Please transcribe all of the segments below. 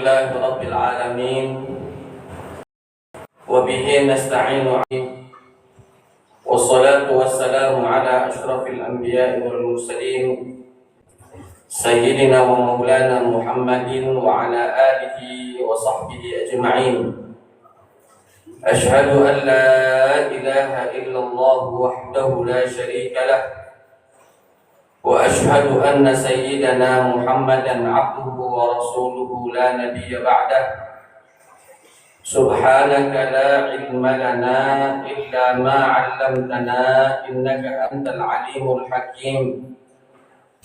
لله رب العالمين وبه نستعين والصلاة والسلام على أشرف الأنبياء والمرسلين سيدنا ومولانا محمد وعلى آله وصحبه أجمعين. أشهد أن لا إله إلا الله وحده لا شريك له وأشهد أن سيدنا محمدا عبده ورسوله لا نبي بعده. سبحانك لا علم لنا إلا ما علمتنا إنك أنت العليم الحكيم.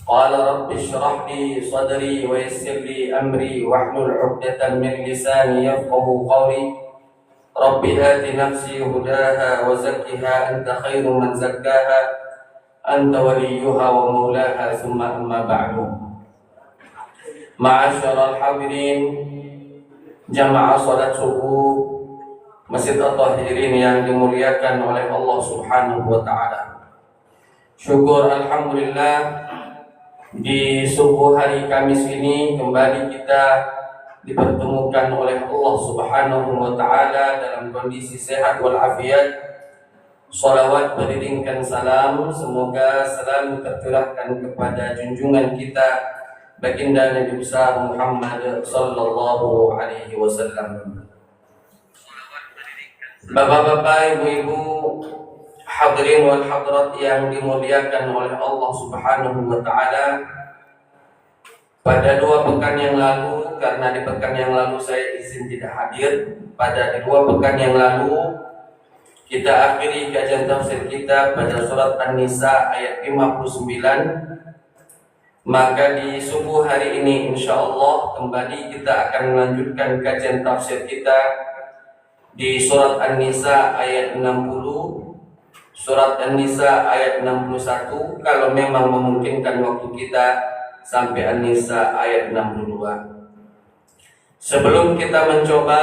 قال رب اشرح لي صدري ويسر لي أمري واحلل عقدة من لساني يفقه قولي. رب آت نفسي هداها وزكها أنت خير من زكاها أنت وليها ومولاها. ثم أما بعد. معاشر الحاضرين jamaah salat subuh Masjid At-Tahirin yang dimuliakan oleh Allah Subhanahu wa taala. Syukur alhamdulillah di subuh hari Kamis ini kembali kita dipertemukan oleh Allah Subhanahu wa taala dalam kondisi sehat walafiat. Salawat beriringkan salam, semoga selalu tercurahkan kepada junjungan kita baginda Nabi besar Muhammad sallallahu alaihi wasallam. Bapak-bapak, ibu-ibu, hadirin wal hadirat yang dimuliakan oleh Allah Subhanahu wa taala. Pada 2 pekan yang lalu, karena di pekan yang lalu saya izin tidak hadir, pada 2 pekan yang lalu kita akhiri kajian tafsir kita pada surat An-Nisa ayat 59. Maka di subuh hari ini insyaallah kembali kita akan melanjutkan kajian tafsir kita di surat An-Nisa ayat 60, surat An-Nisa ayat 61, kalau memang memungkinkan waktu kita sampai An-Nisa ayat 62. Sebelum kita mencoba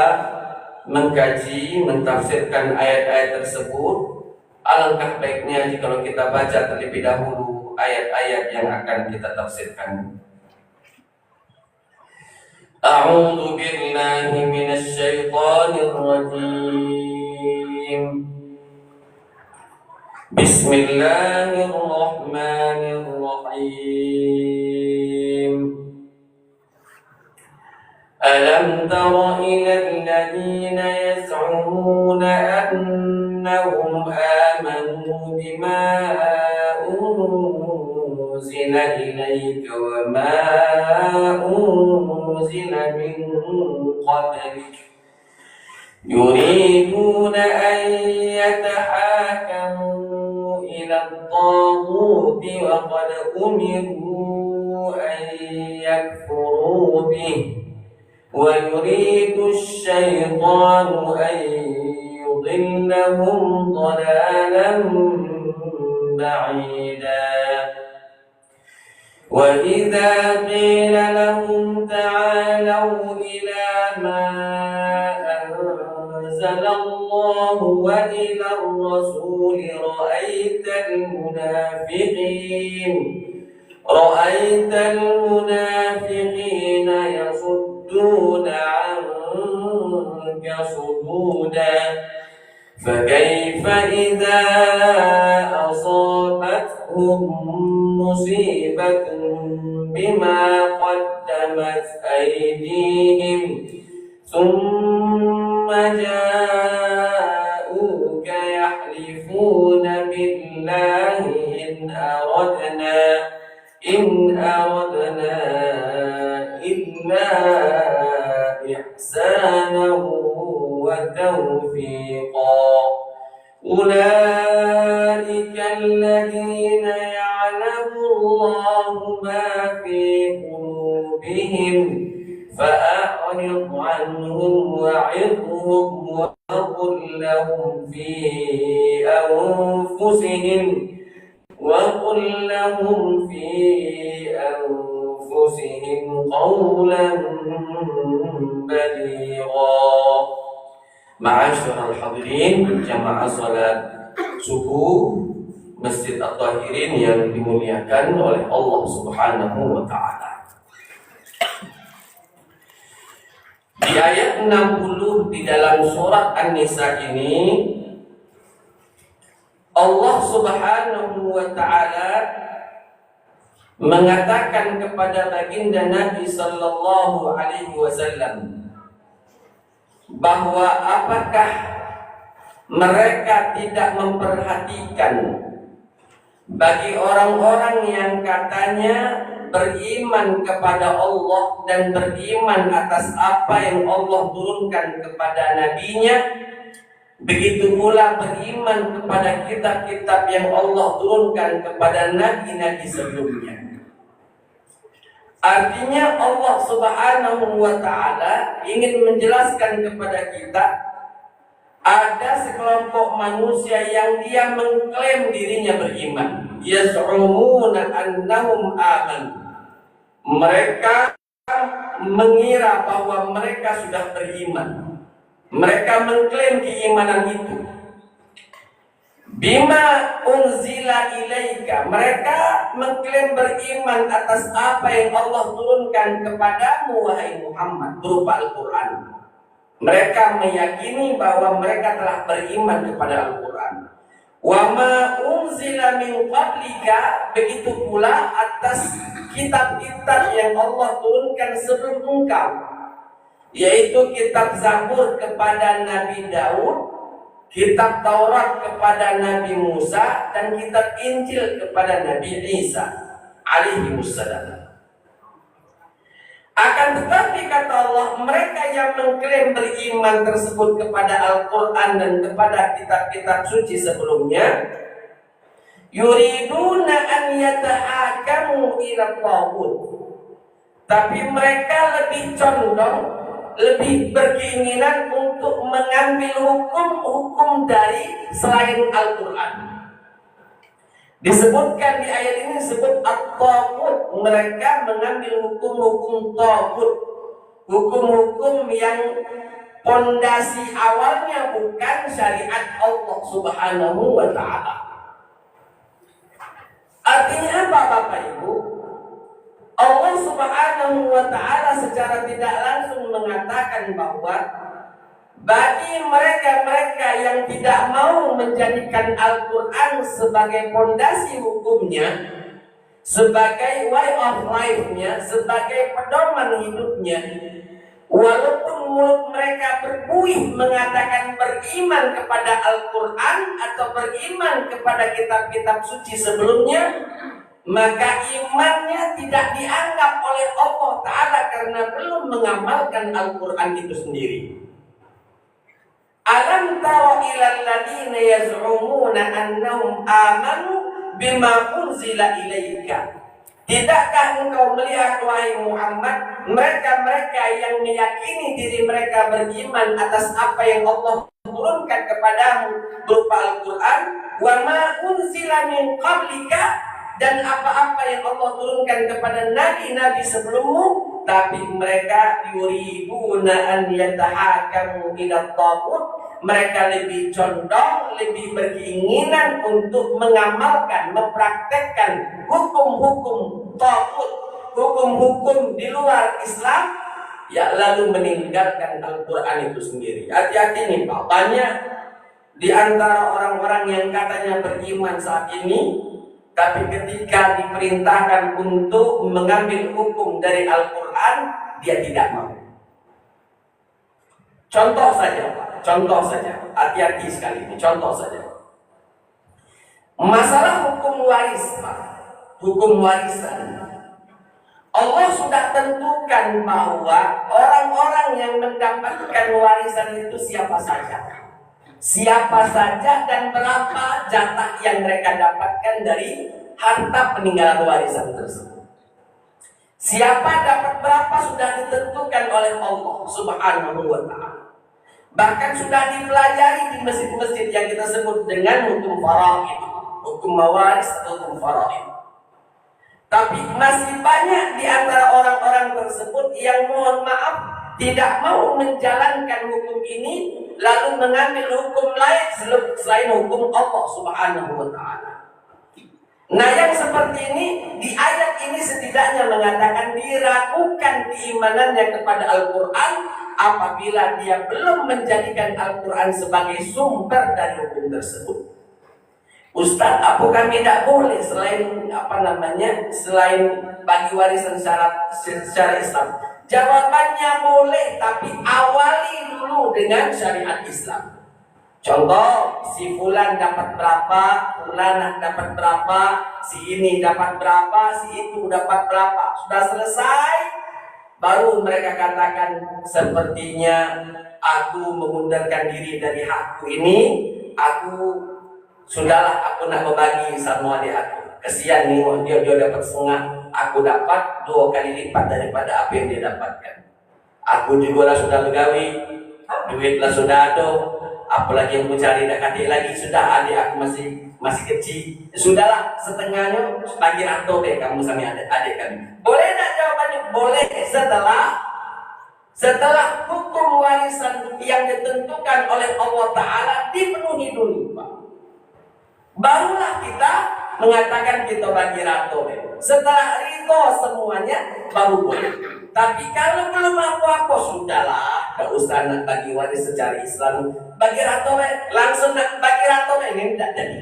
mengkaji, mentafsirkan ayat-ayat tersebut, alangkah baiknya jika kita baca terlebih dahulu ayat-ayat yang akan kita tafsirkan. A'udzu billahi minasy syaithanir rajim. Bismillahirrahmanirrahim. ألم تر إلى الذين يزعمون أنهم آمنوا بما أنزل إليك وما أنزل من قبلك يريدون أن يتحاكموا إلى الطاغوت وقد أمروا أن يكفروا به ويريد الشيطان أن يضلهم ضلالا بعيدا. وإذا قيل لهم تعالوا إلى ما أنزل الله وإلى الرسول رأيت المنافقين يصدون عنك صدودا. فكيف إذا أصابتهم مصيبة بما قدمت أيديهم ثم جاءوك يحلفون بالله إن أردنا إلا إحسانا وتوفيقا. أولئك الذين يعلم الله ما في قلوبهم فأعرض عنهم وعظهم وقل لهم في أنفسهم قولا بليغا. Ma'asyiral hadirin, jamaah salat subuh Masjid At-Tahirin yang dimuliakan oleh Allah Subhanahu wa taala. Di ayat 60 di dalam surat An-Nisa ini Allah Subhanahu wa taala mengatakan kepada baginda Nabi sallallahu alaihi wasallam bahwa apakah mereka tidak memperhatikan bagi orang-orang yang katanya beriman kepada Allah dan beriman atas apa yang Allah turunkan kepada nabinya, begitu pula beriman kepada kitab-kitab yang Allah turunkan kepada nabi-nabi sebelumnya. Artinya Allah Subhanahu wa taala ingin menjelaskan kepada kita ada sekelompok manusia yang dia mengklaim dirinya beriman. Yaz'umuna annahum aman. Mereka mengira bahwa mereka sudah beriman. Mereka mengklaim keimanan itu. Bima unzila ilaika. Mereka mengklaim beriman atas apa yang Allah turunkan kepadamu wahai Muhammad berupa Al-Quran. Mereka meyakini bahwa mereka telah beriman kepada Al-Quran. Wa ma unzila min qablika, begitu pula atas kitab-kitab yang Allah turunkan sebelum engkau, yaitu kitab Zabur kepada Nabi Daud, kitab Taurat kepada Nabi Musa, dan kitab Injil kepada Nabi Isa alaihi wassalam. Akan tetapi kata Allah, mereka yang mengklaim beriman tersebut kepada Al-Quran dan kepada kitab-kitab suci sebelumnya, yuriduna an yatahakamu ila taghut, tapi mereka lebih condong, lebih berkeinginan untuk mengambil hukum-hukum dari selain Al-Quran. Disebutkan di ayat ini disebut at-taghut. Mereka mengambil hukum-hukum taghut, hukum-hukum yang pondasi awalnya bukan syariat Allah Subhanahu wa taala. Artinya apa Bapak Ibu? Allah Subhanahu wa taala secara tidak langsung mengatakan bahwa bagi mereka-mereka yang tidak mau menjadikan Al-Quran sebagai fondasi hukumnya, sebagai way of life-nya, sebagai pedoman hidupnya, walaupun mulut mereka berbuih mengatakan beriman kepada Al-Quran atau beriman kepada kitab-kitab suci sebelumnya, maka imannya tidak dianggap oleh Allah Ta'ala karena belum mengamalkan Al-Quran itu sendiri. Alam tara ilal ladina yaz'umuna annahum amanu bima unzila ilaika. Tidakkah engkau melihat wahai Muhammad mereka-mereka yang meyakini diri mereka beriman atas apa yang Allah turunkan kepadamu berupa Al-Quran, wa ma unzila min qablika, dan apa-apa yang Allah turunkan kepada nabi-nabi sebelummu, tapi mereka yuriduna an yatahakamu ila taghut. Mereka lebih condong, lebih berkeinginan untuk mengamalkan, mempraktekkan hukum-hukum taghut, hukum-hukum di luar Islam, ya lalu meninggalkan Al-Quran itu sendiri. Hati-hati nih Pak, banyak di antara orang-orang yang katanya beriman saat ini, tapi ketika diperintahkan untuk mengambil hukum dari Al-Quran, dia tidak mau. Contoh saja Pak, contoh saja, hati-hati sekali ini, contoh saja. Masalah hukum waris Pak, hukum warisan. Allah sudah tentukan bahwa orang-orang yang mendapatkan warisan itu siapa saja. Siapa saja dan berapa jatah yang mereka dapatkan dari harta peninggalan warisan tersebut. Siapa dapat berapa sudah ditentukan oleh Allah Subhanahu wa ta'ala. Bahkan sudah dipelajari di masjid-masjid yang kita sebut dengan hukum faraid, hukum mawaris atau hukum faraid. Tapi masih banyak di antara orang-orang tersebut yang mohon maaf tidak mau menjalankan hukum ini, lalu mengambil hukum lain selain hukum Allah Subhanahu wa ta'ala. Nah yang seperti ini, di ayat ini setidaknya mengatakan diragukan keimanannya kepada Al-Quran apabila dia belum menjadikan Al-Quran sebagai sumber dari hukum tersebut. Ustaz, apakah tidak boleh selain selain bagi warisan secara Islam? Jawabannya boleh, tapi awali dulu dengan syariat Islam. Contoh, si fulan dapat berapa, fulanah dapat berapa, si ini dapat berapa, si itu dapat berapa. Sudah selesai, baru mereka katakan, sepertinya aku mengundurkan diri dari hakku ini, sudahlah aku nak membagi sama adik aku. Kesian nih, dia dapat setengah, aku dapat 2 kali lipat daripada apa yang dia dapatkan. Aku juga lah sudah begawi, duit lah sudah ada, apalagi yang mencari dak adik lagi, sudah adik aku masih kecil, sudahlah setengahnya bagi rata deh kamu sama adik kami. Boleh tak jawabannya? Boleh, setelah hukum warisan yang ditentukan oleh Allah Ta'ala dipenuhi dulu, Pak. Barulah kita mengatakan kita bagi rata deh. Setelah itu semuanya baru boleh. Tapi kalau belum apa-apa, sudahlah, tak usah nak bagi waris secara Islam, bagi rata langsung nak bagi rata ini tidak jadi.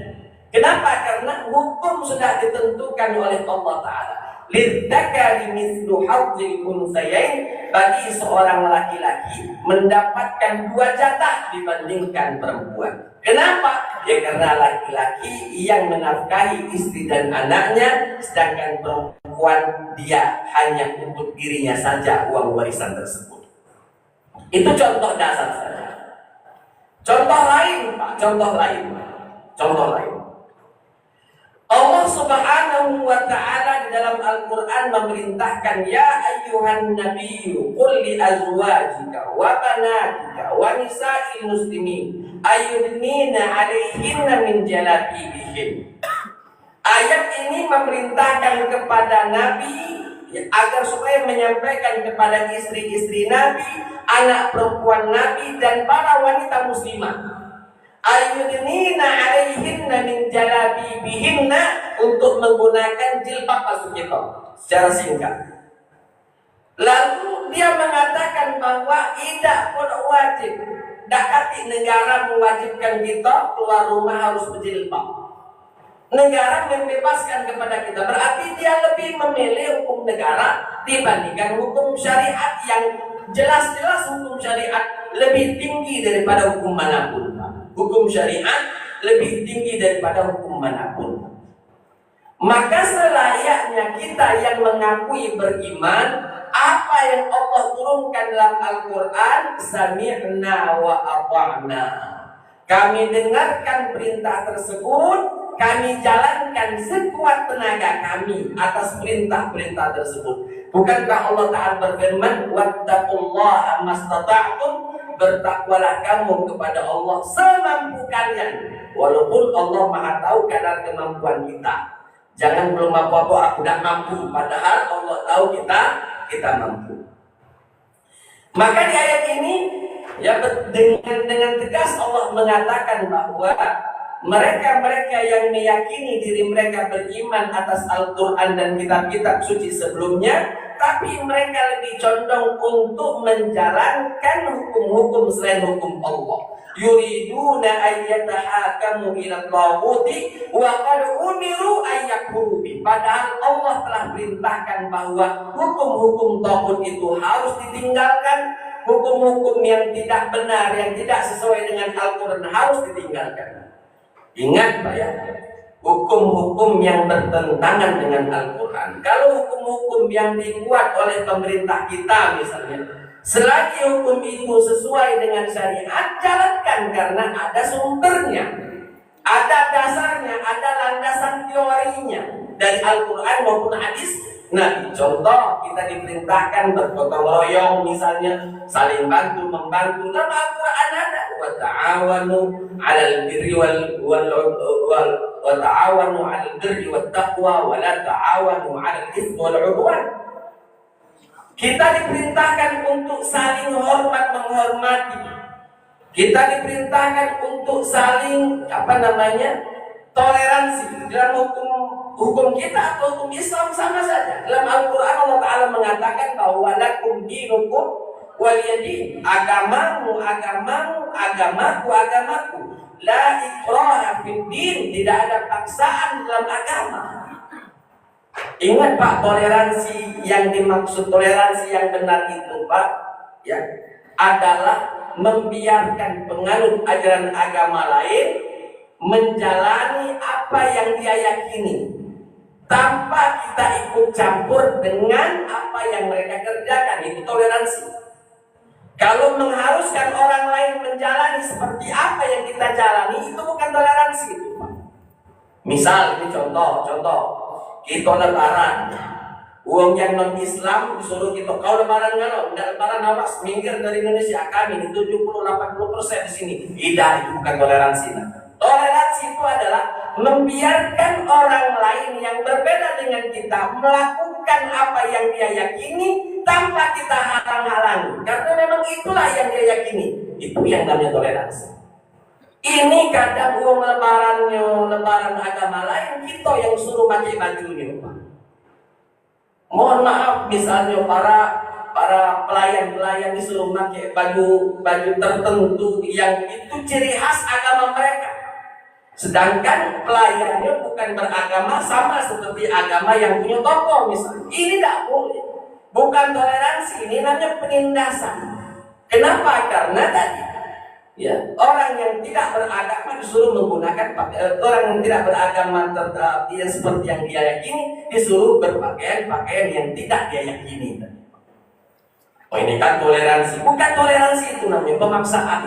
Kenapa? Karena hukum sudah ditentukan oleh Allah Ta'ala. Lidzakari mithlu hadzil unthayain, bagi seorang laki-laki mendapatkan 2 jatah dibandingkan perempuan. Kenapa? Ya karena laki-laki yang menafkahi istri dan anaknya, sedangkan perempuan dia hanya untuk dirinya saja uang warisan tersebut. Itu contoh dasar saja. Contoh lain, Pak. Contoh lain. Allah Subhanahu wa ta'ala di dalam Al-Quran memerintahkan, ya ayyuhan nabiyyu qul li azwajika wa banatika wa nisa'il muslimin ayyudnina 'alaihinna min jalabibihin. Ayat ini memerintahkan kepada Nabi agar supaya menyampaikan kepada istri-istri Nabi, anak perempuan Nabi dan para wanita muslimah, ayyudnina 'alaihinna min jalabibihinna, untuk menggunakan jilbab maksud kita secara singkat. Lalu dia mengatakan bahwa tidak pun wajib, dakati negara mewajibkan kita keluar rumah harus berjilbab. Negara membebaskan kepada kita, berarti dia lebih memilih hukum negara dibandingkan hukum syariat yang jelas-jelas hukum syariat lebih tinggi daripada hukum manapun. Hukum syariat lebih tinggi daripada hukum manapun. Maka selayaknya kita yang mengakui beriman, apa yang Allah turunkan dalam Al-Quran, sami'na wa ata'na, kami dengarkan perintah tersebut, kami jalankan sekuat tenaga kami atas perintah-perintah tersebut. Bukankah Allah Ta'ala berfirman, wattaqullaha mastata'tum, bertakwalah kamu kepada Allah semampu kalian, walaupun Allah Maha tahu kadar kemampuan kita. Jangan belum apa-apa aku tidak mampu, padahal Allah tahu kita mampu. Maka di ayat ini ya dengan tegas Allah mengatakan bahwa mereka yang meyakini diri mereka beriman atas Al-Quran dan kitab-kitab suci sebelumnya, tapi mereka lebih condong untuk menjalankan hukum-hukum selain hukum Allah. Yuriduna ayyatahakamu ila taghuti wa qad umiru ayyakfuru bi. Padahal Allah telah perintahkan bahwa hukum-hukum taghut itu harus ditinggalkan, hukum-hukum yang tidak benar, yang tidak sesuai dengan Al-Quran harus ditinggalkan. Ingat Pak ya, hukum-hukum yang bertentangan dengan Al-Quran, kalau hukum-hukum yang dibuat oleh pemerintah kita misalnya, selagi hukum itu sesuai dengan syariat, jalankan karena ada sumbernya, ada dasarnya, ada landasan teorinya dari Al-Quran maupun hadis. Nah, contoh kita diperintahkan bergotong royong misalnya, saling bantu membantu. Dalam Al-Quran ada wa ta'awanu 'alal birri wa ta'awanu 'alal birri wat taqwa wa la ta'awanu 'alal itsmi wal 'udwan. Kita diperintahkan untuk saling hormat menghormati. Kita diperintahkan untuk saling toleransi. Dalam hukum kita atau hukum Islam sama saja. Dalam Al-Quran Allah Ta'ala mengatakan bahwa lakum dinukum waliyadin. Agamamu, agamamu, agamaku, agamaku. La ikraha fid din, tidak ada paksaan dalam agama. Ingat Pak, toleransi yang dimaksud, toleransi yang benar itu Pak, ya, adalah membiarkan penganut ajaran agama lain menjalani apa yang dia yakini tanpa kita ikut campur dengan apa yang mereka kerjakan. Itu toleransi. Kalau mengharuskan orang lain menjalani seperti apa yang kita jalani, itu bukan toleransi itu, Pak. Misal ini contoh kita lebaran, uang yang non Islam disuruh kita kau lebaran nggak lebaran awas minggir dari Indonesia, kami ini 70-80% di sini. Tidak, itu bukan toleransi. Toleransi itu adalah membiarkan orang lain yang berbeda dengan kita melakukan apa yang dia yakini tanpa kita halang-halangi, karena memang itulah yang dia yakini. Itu yang namanya toleransi. Ini kadang uang lebaran agama lain, kita yang suruh pakai bajunya, Pak. Mohon maaf, misalnya para pelayan disuruh pakai baju tertentu yang itu ciri khas agama mereka. Sedangkan pelayannya bukan beragama sama seperti agama yang punya toko misalnya. Ini tidak boleh. Bukan toleransi, ini namanya penindasan. Kenapa? Karena tadi ya, orang yang tidak beragama disuruh menggunakan orang yang tidak beragama yang seperti yang dia yakini disuruh berpakaian yang tidak dia yakini. Oh, ini kan toleransi. Bukan toleransi, itu namanya pemaksaan.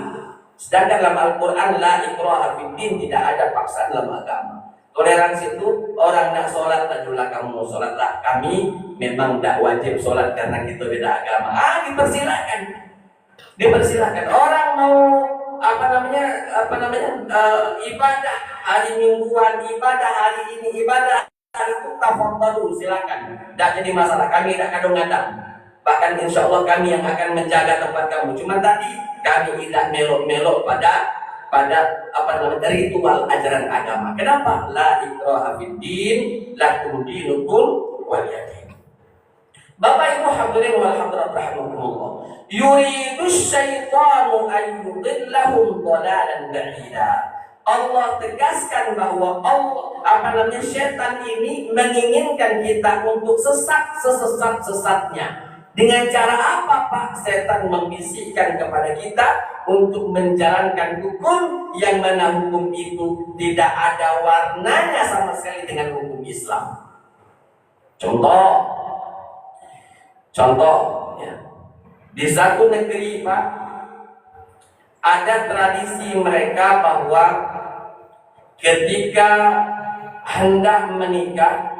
Sedangkan dalam Al-Quran la ikraha fid din, tidak ada paksaan dalam agama. Toleransi itu orang nak sholat, tajulah kamu sholatlah. Kami memang tidak wajib sholat karena kita beda agama. Dipersilakan. Orang mau ibadah hari mingguan, ibadah hari ini, ibadah hari itu, tafadhalu, silakan. Tidak jadi masalah, kami tidak kadang-kadang. Bahkan insya Allah kami yang akan menjaga tempat kamu. Cuma tadi kami tidak melok-melok pada ritual ajaran agama. Kenapa? La ikraha fid din, lakum dinukum waliyadin. Bapak Ibu hadirin wal hadirat rahimakumullah. Yuridu syaitanu an yudillahum dhalalan ba'ida. Allah tegaskan bahwa setan ini menginginkan kita untuk sesat-sesatnya. Dengan cara apa Pak? Setan membisikkan kepada kita untuk menjalankan hukum yang mana hukum itu tidak ada warnanya sama sekali dengan hukum Islam. Contoh ya. Di satu negeri Pak, ada tradisi mereka bahwa ketika hendak menikah,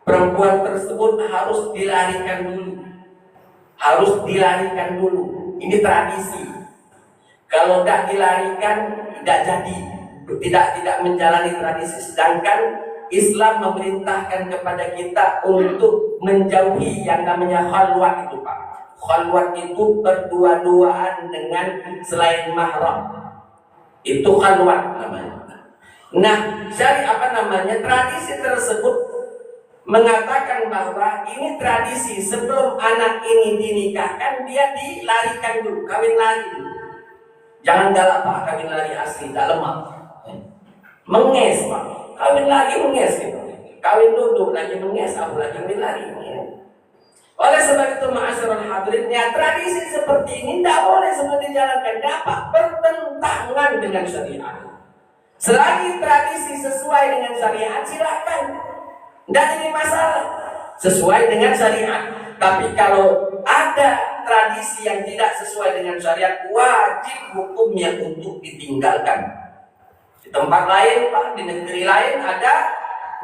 perempuan tersebut harus dilarikan dulu. Ini tradisi. Kalau tidak dilarikan, tidak jadi, tidak menjalani tradisi. Sedangkan Islam memerintahkan kepada kita untuk menjauhi yang namanya khalwat itu Pak. Khalwat itu berdua-duaan dengan selain mahram. Itu khalwat namanya. Nah, tradisi tersebut mengatakan bahwa ini tradisi sebelum anak ini dinikahkan, dia dilarikan dulu, kawin lari dulu. Jangan galak Pak, kawin lari asli, tak lemah. Menges Pak, kawin lagi menges gitu. Kawin duduk lagi menges, apalagi kawin lari. Oleh sebab itu ma'asyiral hadirin, ya, tradisi seperti ini tidak boleh semua dijalankan, dapat bertentangan dengan syariat. Selagi tradisi sesuai dengan syariat, silakan. Tidak jadi masalah, sesuai dengan syariat. Tapi kalau ada tradisi yang tidak sesuai dengan syariat, wajib hukumnya untuk ditinggalkan. Di tempat lain Pak, di negeri lain ada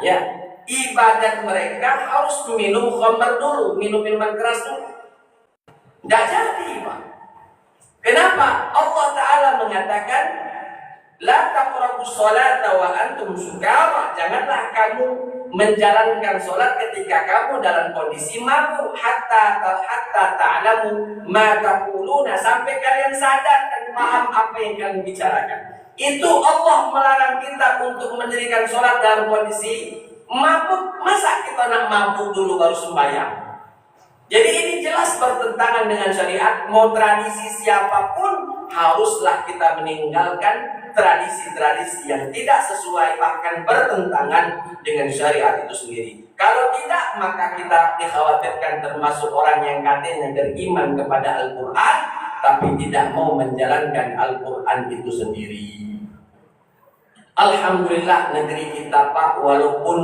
ya, ibadat mereka harus minum khamr dulu, minum minuman keras dulu. Tidak jadi Pak. Kenapa? Allah Ta'ala mengatakan la taqrabus sholata wa antum sukara. Janganlah kamu menjalankan sholat ketika kamu dalam kondisi mabuk, hatta ta'lamu ma taquluna, sampai kalian sadar dan paham apa yang kalian bicarakan. Itu Allah melarang kita untuk mendirikan sholat dalam kondisi mabuk. Masa kita nak mabuk dulu baru sembahyang? Jadi ini jelas bertentangan dengan syariat. Mau tradisi siapapun, haruslah kita meninggalkan tradisi-tradisi yang tidak sesuai, bahkan bertentangan dengan syariat itu sendiri. Kalau tidak, maka kita dikhawatirkan termasuk orang yang katanya beriman kepada Al-Quran, tapi tidak mau menjalankan Al-Quran itu sendiri. Alhamdulillah negeri kita Pak, walaupun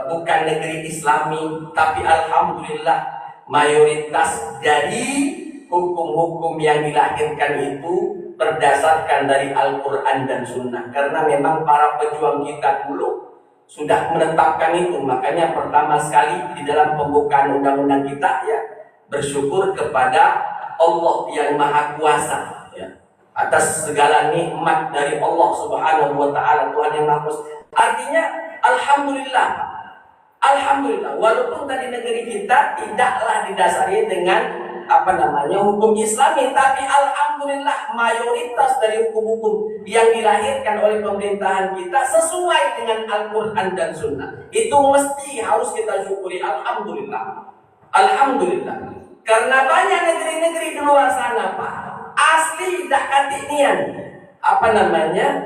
bukan negeri Islami, tapi alhamdulillah mayoritas dari hukum-hukum yang dilahirkan itu berdasarkan dari Al-Quran dan Sunnah. Karena memang para pejuang kita dulu sudah menetapkan itu. Makanya pertama sekali di dalam pembukaan undang-undang kita bersyukur kepada Allah yang Maha Kuasa atas segala nikmat dari Allah Subhanahu wa Ta'ala, Tuhan yang Maha Kuasa. Artinya alhamdulillah, walaupun tadi negeri kita tidaklah didasari dengan hukum Islami, tapi alhamdulillah mayoritas dari hukum-hukum yang dilahirkan oleh pemerintahan kita sesuai dengan Al-Quran dan Sunnah. Itu mesti harus kita syukuri. Alhamdulillah. Karena banyak negeri-negeri di luar sana Pak, asli dak katinian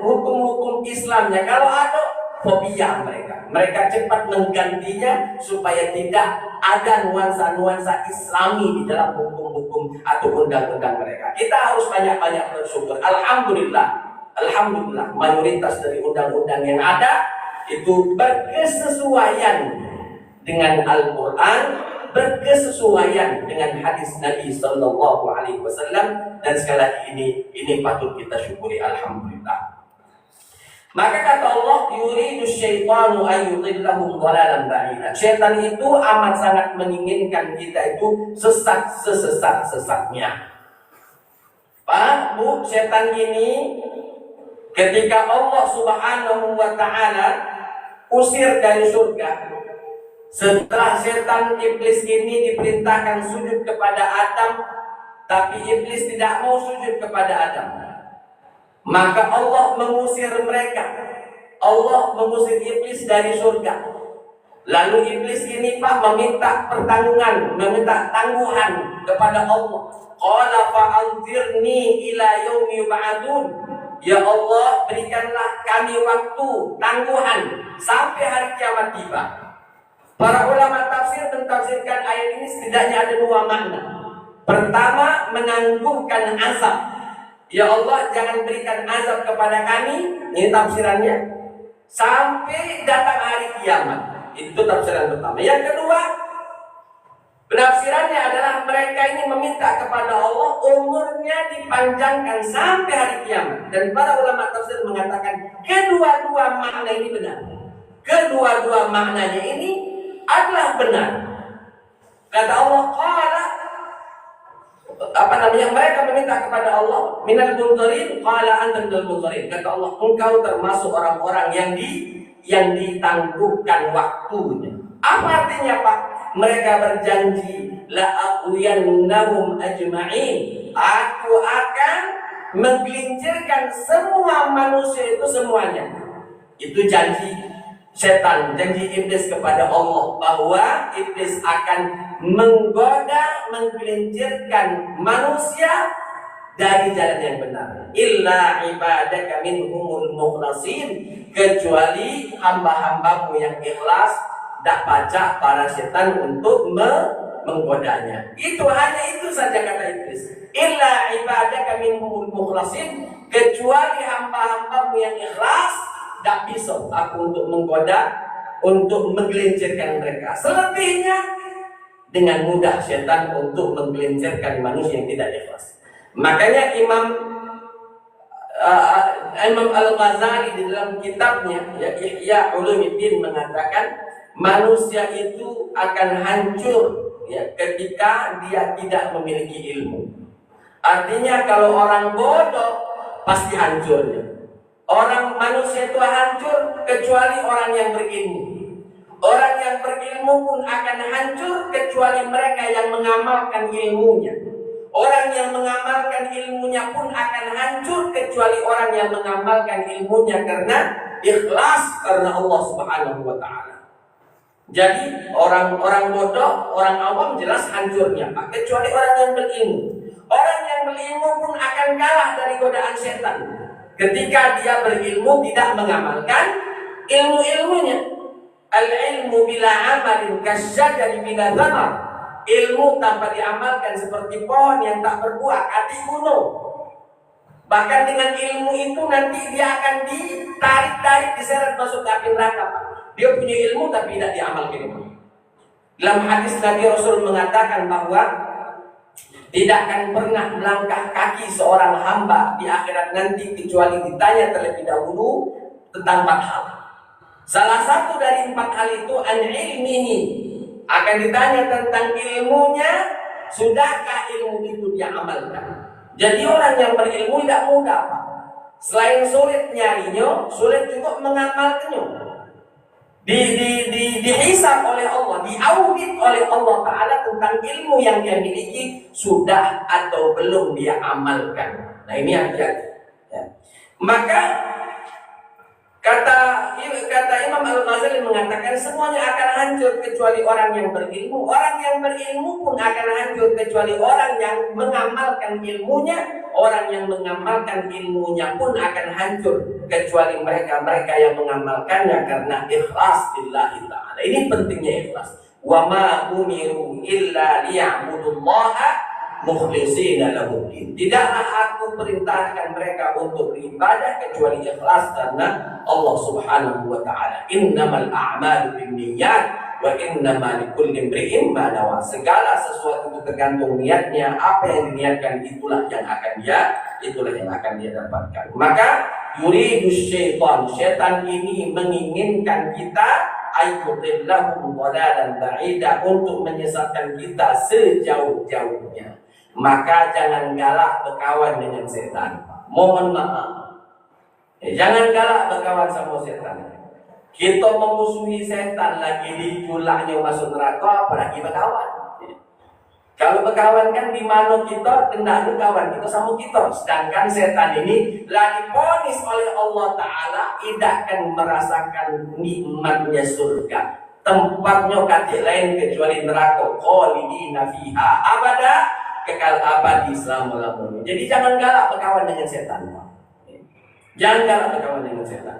hukum-hukum Islamnya. Kalau ada fobia mereka cepat menggantinya supaya tidak ada nuansa-nuansa Islami di dalam hukum-hukum atau undang-undang mereka. Kita harus banyak-banyak bersyukur. Alhamdulillah mayoritas dari undang-undang yang ada itu berkesesuaian dengan Al-Quran, berkesesuaian dengan hadis Nabi Sallallahu Alaihi Wasallam, dan sekali lagi ini patut kita syukuri. Alhamdulillah. Maka kata Allah, yuridu syaitanu ayyudillahum dhalalan ba'ida. Syaitan itu amat sangat menginginkan kita itu sesat sesat-sesatnya. Pak, Bu, syaitan ini ketika Allah Subhanahu wa Ta'ala usir dari surga, setelah setan iblis ini diperintahkan sujud kepada Adam, tapi iblis tidak mau sujud kepada Adam. Maka Allah mengusir mereka. Allah mengusir iblis dari surga. Lalu iblis ini Pak meminta pertanggungan, meminta tangguhan kepada Allah. Qala fa'anzirni ila yaumi yub'atsun. Ya Allah, berikanlah kami waktu, tangguhan sampai hari kiamat tiba. Para ulama tafsir mentafsirkan ayat ini setidaknya ada dua makna. Pertama, menangguhkan azab. Ya Allah, jangan berikan azab kepada kami, ini tafsirannya, sampai datang hari kiamat. Itu tafsiran pertama. Yang kedua, penafsirannya adalah mereka ini meminta kepada Allah umurnya dipanjangkan sampai hari kiamat. Dan para ulama tafsir mengatakan kedua-dua makna ini benar. Kedua-dua maknanya ini adalah benar. Kata Allah, mereka meminta kepada Allah, minal munzirin, qala anta minal munzirin. Kata Allah, engkau termasuk orang-orang yang ditangguhkan waktunya. Apa artinya Pak? Mereka berjanji, la aqwiyannahum ajma'in. Aku akan menggelincirkan semua manusia itu semuanya. Itu janji setan, janji iblis kepada Allah, bahwa iblis akan menggoda, menggelincirkan manusia dari jalan yang benar. Illa ibadaka minhumul mukhlasin, kecuali hamba-hambamu yang ikhlas, tak baca para setan untuk menggodanya. Itu hanya itu saja kata iblis. Illa ibadaka minhumul mukhlasin, kecuali hamba-hambamu yang ikhlas, tak bisa aku untuk menggoda, untuk menggelincirkan mereka. Selebihnya dengan mudah setan untuk menggelincirkan manusia yang tidak ikhlas. Makanya Imam Al-Ghazali di dalam kitabnya Ihya Ulumuddin mengatakan manusia itu akan hancur ketika dia tidak memiliki ilmu. Artinya kalau orang bodoh pasti hancurnya. Manusia itu hancur kecuali orang yang berilmu. Orang yang berilmu pun akan hancur kecuali mereka yang mengamalkan ilmunya. Orang yang mengamalkan ilmunya pun akan hancur kecuali orang yang mengamalkan ilmunya karena ikhlas karena Allah Subhanahu wa Ta'ala. Jadi orang-orang bodoh, orang awam jelas hancurnya, Pak. Kecuali orang yang berilmu. Orang yang berilmu pun akan kalah dari godaan setan ketika dia berilmu tidak mengamalkan ilmu-ilmunya. Al-ilmu bila amalin kasyajari bila thamar. Ilmu tanpa diamalkan seperti pohon yang tak berbuah, ati gunung. Bahkan dengan ilmu itu nanti dia akan ditarik-tarik, diseret masuk ke api neraka, Pak. Dia punya ilmu tapi tidak diamalkan. Dalam hadis Nabi Rasul mengatakan bahwa tidak akan pernah melangkah kaki seorang hamba di akhirat nanti kecuali ditanya terlebih dahulu tentang 4 hal. Salah satu dari 4 hal itu an ilmihi, akan ditanya tentang ilmunya, sudahkah ilmu itu dia amalkan. Jadi orang yang berilmu tidak mudah, Pak. Selain sulit nyarinya, sulit juga mengamalkannya. Dihisab oleh Allah, diaudit oleh Allah Ta'ala tentang ilmu yang dia miliki sudah atau belum dia amalkan. Nah ini hati-hati ya. Maka kata Imam Al-Ghazali mengatakan semuanya akan hancur kecuali orang yang berilmu. Orang yang berilmu pun akan hancur kecuali orang yang mengamalkan ilmunya. Orang yang mengamalkan ilmunya pun akan hancur kecuali mereka yang mengamalkannya karena ikhlas lillahi ta'ala. Ini pentingnya ikhlas. Wa ma umiru illa liya'budullaha mukhlishina lahuddin. Tidaklah aku perintahkan mereka untuk beribadah kecuali ikhlas karena Allah Subhanahu wa taala. Innamal a'malu binniyat wa innama likulli imri'in ma nawa. Segala sesuatu itu tergantung niatnya. Apa yang diniatkan itulah yang akan dia dapatkan. Maka yuridus syaitan ini menginginkan kita ayyudillahum dhalalan ba'ida, untuk menyesatkan kita sejauh-jauhnya. Maka jangan galak berkawan dengan setan. Mohon maaf. Jangan galak berkawan sama setan. Kita memusuhi setan lagi diculaknya masuk neraka, apalagi berkawan. Kalau berkawan kan di mana kita hendak berkawan, kita sama kita. Sedangkan setan ini lagi diponis oleh Allah Ta'ala tidak akan merasakan nikmatnya surga. Tempatnya kata lain kecuali neraka. Khalidina fiha abada, kekal abadi selama-lamanya. Jadi jangan galak berkawan dengan setan. Jangan galak berkawan dengan setan.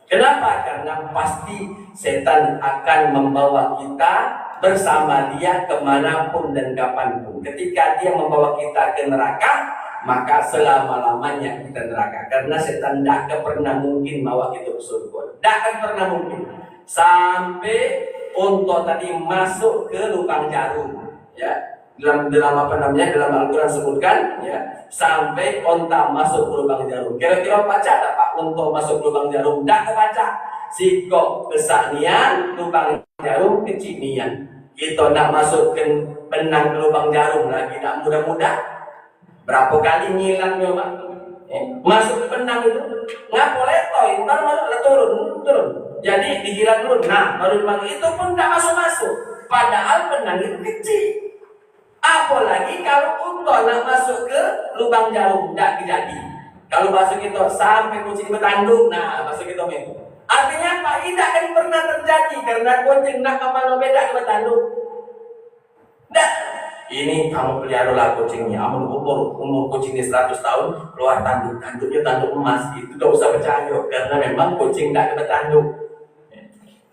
Kenapa? Karena pasti setan akan membawa kita bersama dia kemanapun dan kapanpun. Ketika dia membawa kita ke neraka, maka selama-lamanya kita neraka. Karena setan tidak pernah mungkin bawa kita ke surga. Tidak akan pernah mungkin. Sampai unta tadi masuk ke lubang jarum, ya. Dalam Al-Quran sebutkan, ya, sampai unta masuk ke lubang jarum. Kira-kira baca tak Pak unta masuk ke lubang jarum? Tak baca. Sikok besar nian, lubang jarum kecil nian. Kita nak masuk ke benang ke lubang jarum lagi tak mudah-mudah. Berapa kali ngilangnya Pak? Masuk ke benang itu nggak boleh toy, ntar masuk turun. Jadi dijilat dulu, nah baru lubang itu pun tak masuk. Padahal benang itu kecil. Apalagi kalau unta nak masuk ke lubang jarum, tidak jadi. Kalau masuk itu sampai kucing bertanduk, nah masuk itu itu. Artinya apa? Tidak akan pernah terjadi karena kucing nak kemana beda ke bertanduk. Nah, ini kamu pelihara kucingnya, umur kucingnya 100 tahun keluar tanduknya tanduk emas, itu tidak usah percaya karena memang kucing tidak bertanduk.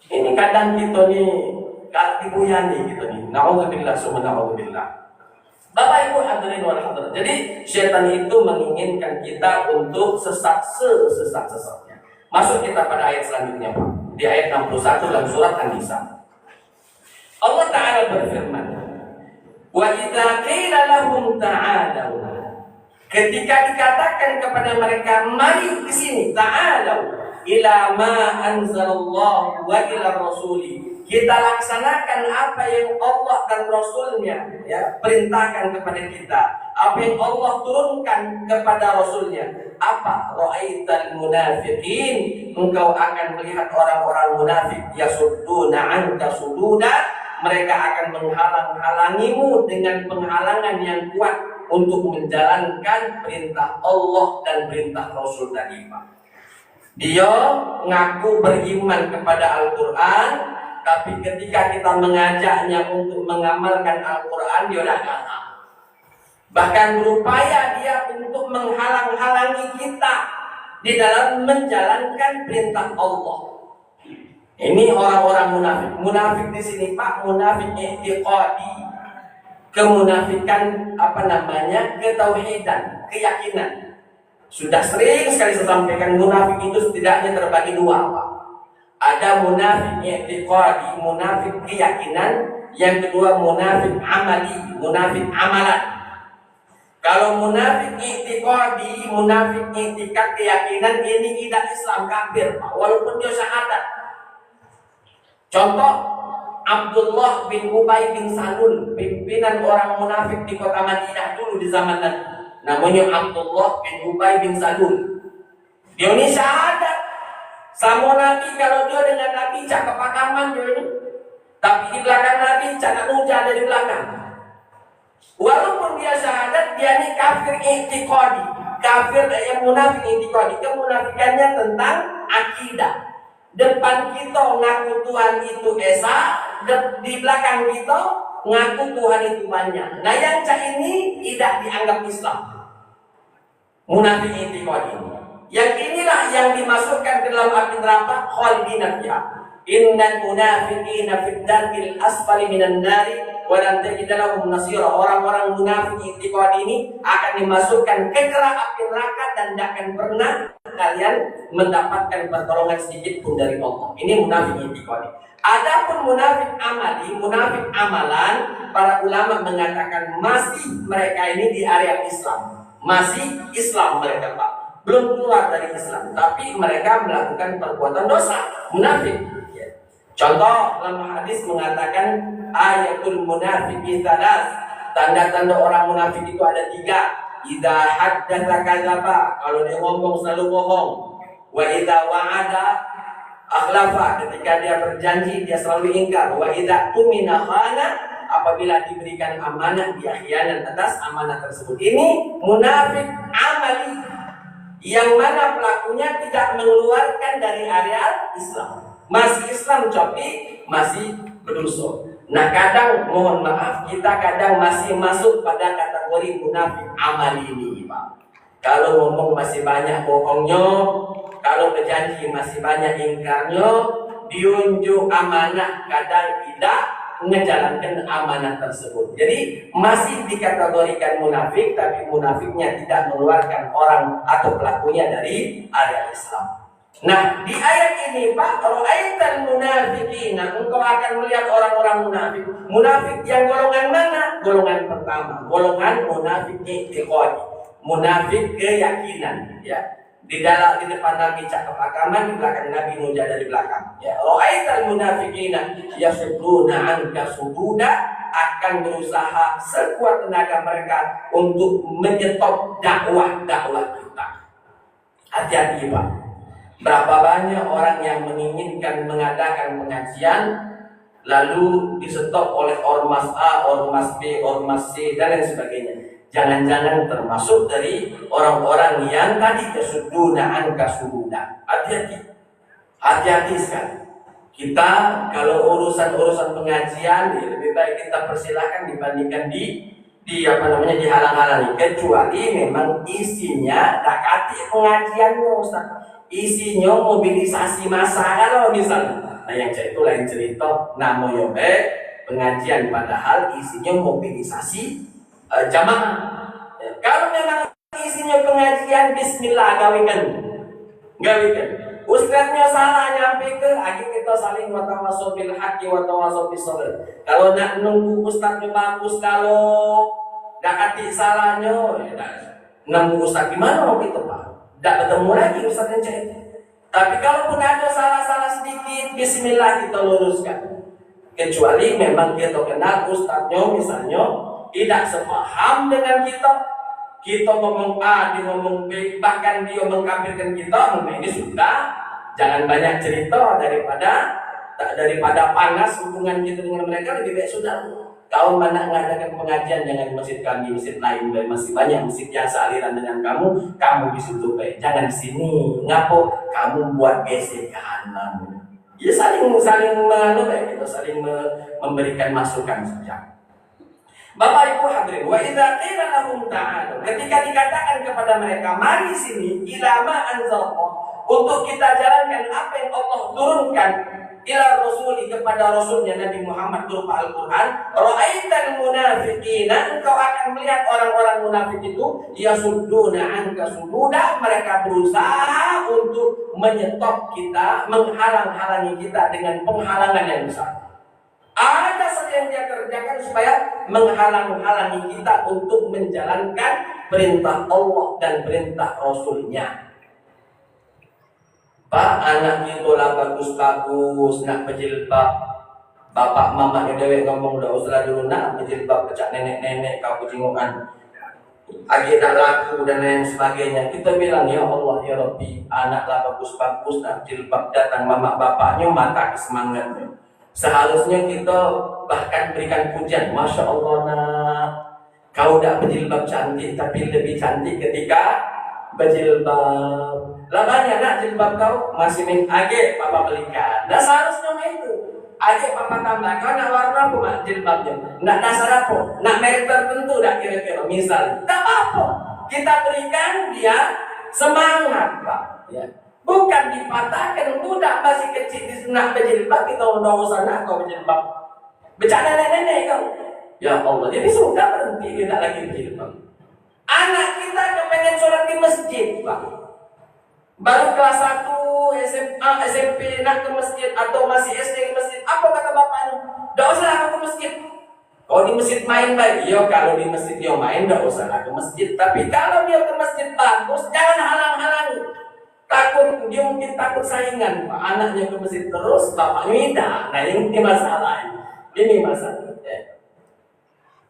Ini kadang kita nih kalau dibuyani gitu nih. Na'udzubillah summa na'udzubillah. Bapak Ibu hadirin wal hadirat. Jadi syaitan itu menginginkan kita untuk sesat sesat-sesatnya. Masuk kita pada ayat selanjutnya Pak. Di ayat 61 dalam surat An-Nisa. Allah Ta'ala berfirman, "Wa idza qila lahum ta'alu." Ketika dikatakan kepada mereka, "Mari ke sini, ta'alu ila ma anzalallahu wa ila rasuli." Kita laksanakan apa yang Allah dan Rasulnya ya perintahkan kepada kita. Apa yang Allah turunkan kepada Rasulnya. Apa? Ra'aital munafiqin. Engkau akan melihat orang-orang munafik yasudduna anka sududa. Mereka akan menghalang-halangimu dengan penghalangan yang kuat untuk menjalankan perintah Allah dan perintah Rasul tadi Pak. Dia ngaku beriman kepada Al-Quran, tapi ketika kita mengajaknya untuk mengamalkan Al-Quran, dia udah kalah. Bahkan berupaya dia untuk menghalang-halangi kita di dalam menjalankan perintah Allah. Ini orang-orang munafik. Munafik di sini Pak, munafik i'tiqadi. Kemunafikan ketauhidan, keyakinan. Sudah sering sekali saya sampaikan, munafik itu setidaknya terbagi dua Pak. Ada munafik i'tiqadi, munafik keyakinan. Yang kedua munafik amali, munafik amalan. Kalau munafik i'tiqadi, munafik i'tikad keyakinan, ini tidak Islam, kafir Pak, walaupun dia syahadat. Contoh Abdullah bin Ubay bin Salul, pimpinan orang munafik di kota Madinah dulu di zaman Nabi. Namanya Abdullah bin Ubay bin Salul. Dia ini syahadat sama Nabi. Kalau dia dengan Nabi cakap pakaman dia ini, tapi di belakang Nabi cakap nuja dari belakang. Walaupun dia syahadat, dia ini kafir i'tiqadi. Kafir yang munafik i'tiqadi, kemunafikannya tentang akidah. Depan kita ngaku Tuhan itu esa, di belakang kita ngaku Tuhan itu banyak. Nah yang cak ini tidak dianggap Islam, munafik i'tiqadi. Yang inilah yang dimasukkan ke dalam api neraka khalidina fiha. Innal munafiqina fid darkil asfali minan nari wa lan tajid lahum nasira. Orang-orang munafik i'tiqadi ini akan dimasukkan ke neraka api neraka dan tidak akan pernah kalian mendapatkan pertolongan sedikit pun dari Allah. Ini munafik i'tiqadi. Adapun munafik amali, munafik amalan, para ulama mengatakan masih mereka ini di area Islam. Masih Islam mereka Pak, belum keluar dari Islam, tapi mereka melakukan perbuatan dosa, munafik. Contoh dalam hadis mengatakan ayatul munafiqi tsalas, tanda-tanda orang munafik itu ada 3. Idza haddatsa kadzaba, kalau dia ngomong selalu bohong. Wa idza wa'ada akhlafa, ketika dia berjanji dia selalu ingkar. Wa idza tumina khana, apabila diberikan amanah dia khianat atas amanah tersebut. Ini munafik amali, yang mana pelakunya tidak mengeluarkan dari area Islam. Masih Islam tapi masih berdosa. Nah kadang mohon maaf, kita kadang masih masuk pada kategori munafik amali ini Pak. Kalau ngomong masih banyak bohongnya, kalau berjanji masih banyak ingkarnya, diunjuk amanah kadang tidak menjalankan amanah tersebut. Jadi masih dikategorikan munafik, tapi munafiknya tidak mengeluarkan orang atau pelakunya dari area Islam. Nah, di ayat ini Pak, ra'aital munafiqina, engkau akan melihat orang-orang munafik. Munafik yang golongan mana? Golongan pertama, golongan munafik i'tiqadi, munafik keyakinan, ya. Di depan Nabi cakap agama, di belakang Nabi nuja dari belakang. Ya, ra'aital munafiqina yasudduna anka sududa, akan berusaha sekuat tenaga mereka untuk menyetop dakwah kita. Hati-hati Pak. Berapa banyak orang yang menginginkan mengadakan pengajian lalu disetop oleh ormas A, ormas B, ormas C dan lain sebagainya. Jangan-jangan termasuk dari orang-orang yang tadi kesuduna anka sududa. Hati-hati, hati-hati sekali. Kita kalau urusan pengajian ya lebih baik kita persilahkan dibandingkan dihalang-halangi, kecuali memang isinya dakati pengajiannya Ustaz. Isinya mobilisasi massa kalau misalnya. Nah yang itu lain cerita, namanya pengajian padahal isinya mobilisasi jamaah. Ya, kalau memang isinya pengajian bismillah gawikan. Ustaznya salah nyampe ke lagi kita saling watawasau bil haqqi watawasau bis sabr. Kalau nak nunggu ustaznya bagus, kalau dakati salahnya ya nunggu ustaz gimana mau kita Pak? Tidak ketemu lagi ustaz yang cahit. Tapi kalaupun ada salah-salah sedikit, bismillah kita luruskan. Kecuali memang kita kenal ustaznya misalnya tidak sepaham dengan kita ngomong A, dia ngomong B, bahkan dia mengkafirkan kita, ini sudah jangan banyak cerita daripada panas hubungan kita dengan mereka, lebih baik sudah. Kau mana mengadakan pengajian jangan di masjid kami, masjid lain, masih banyak masjid yang sealiran dengan kamu di situ baik. Jangan di sini, ngapo kamu buat gesekan. Ya saling gitu, saling memberikan masukan saja. Bapak Ibu hadirin, wa idza qila lahum ta'alu, ketika dikatakan kepada mereka, mari sini ila ma anzalallah, untuk kita jalankan apa yang Allah turunkan ila rasuli, kepada rasulnya Nabi Muhammad berupa Al-Qur'an, ra'aital munafiqina, engkau akan melihat orang-orang munafik itu yasudduna anka sududa, mereka berusaha untuk menyetop kita, menghalang-halangi kita dengan penghalangan yang besar. Ada saja yang dia kerjakan supaya menghalang-halangi kita untuk menjalankan perintah Allah dan perintah Rasulnya. Pak, anak itu lah bagus-bagus, nak berjilbab. Bapak mamanya dewe ngomong udah usah dulu nak berjilbab, pecah nenek-nenek kau kucingukan. Agi tak laku dan lain sebagainya. Kita bilang, ya Allah ya Rabbi, anaklah bagus-bagus, nak jilbab, datang mama bapaknya mata semangatnya. Seharusnya kita bahkan berikan pujian, Masya Allah nak, kau dah berjilbab cantik, tapi lebih cantik ketika berjilbab. Lah banyak nak jilbab kau masih age papa belikan. Nah seharusnya itu age papa tambah. Kau nak warna apa mak jilbabnya? Nak dasar apa? Nak merek tertentu dah kira-kira. Misal, tak apa. Kita berikan dia semangat Pak. Ya. Bukan dipatahkan, budak masih kecil di nak berjilbab, kita udah usah nak kau berjilbab. Bercanda nenek-nenek kau. Ya Allah, jadi sudah berhenti, tidak lagi berjilbab. Anak kita kepengen sholat di masjid, Pak. Baru kelas 1, SMA, SMP nak ke masjid, atau masih SD ke masjid. Apa kata bapaknya? Tidak usah aku ke masjid. Kalau di masjid main baik, yo kalau di masjid dia main, tidak usah ke masjid. Tapi kalau dia ke masjid bagus, jangan halang-halangi. Takut, dia mungkin takut saingan, Pak. Anaknya ke masjid terus, bapaknya tidak. Nah ini masalah. Ini masalah. Ya.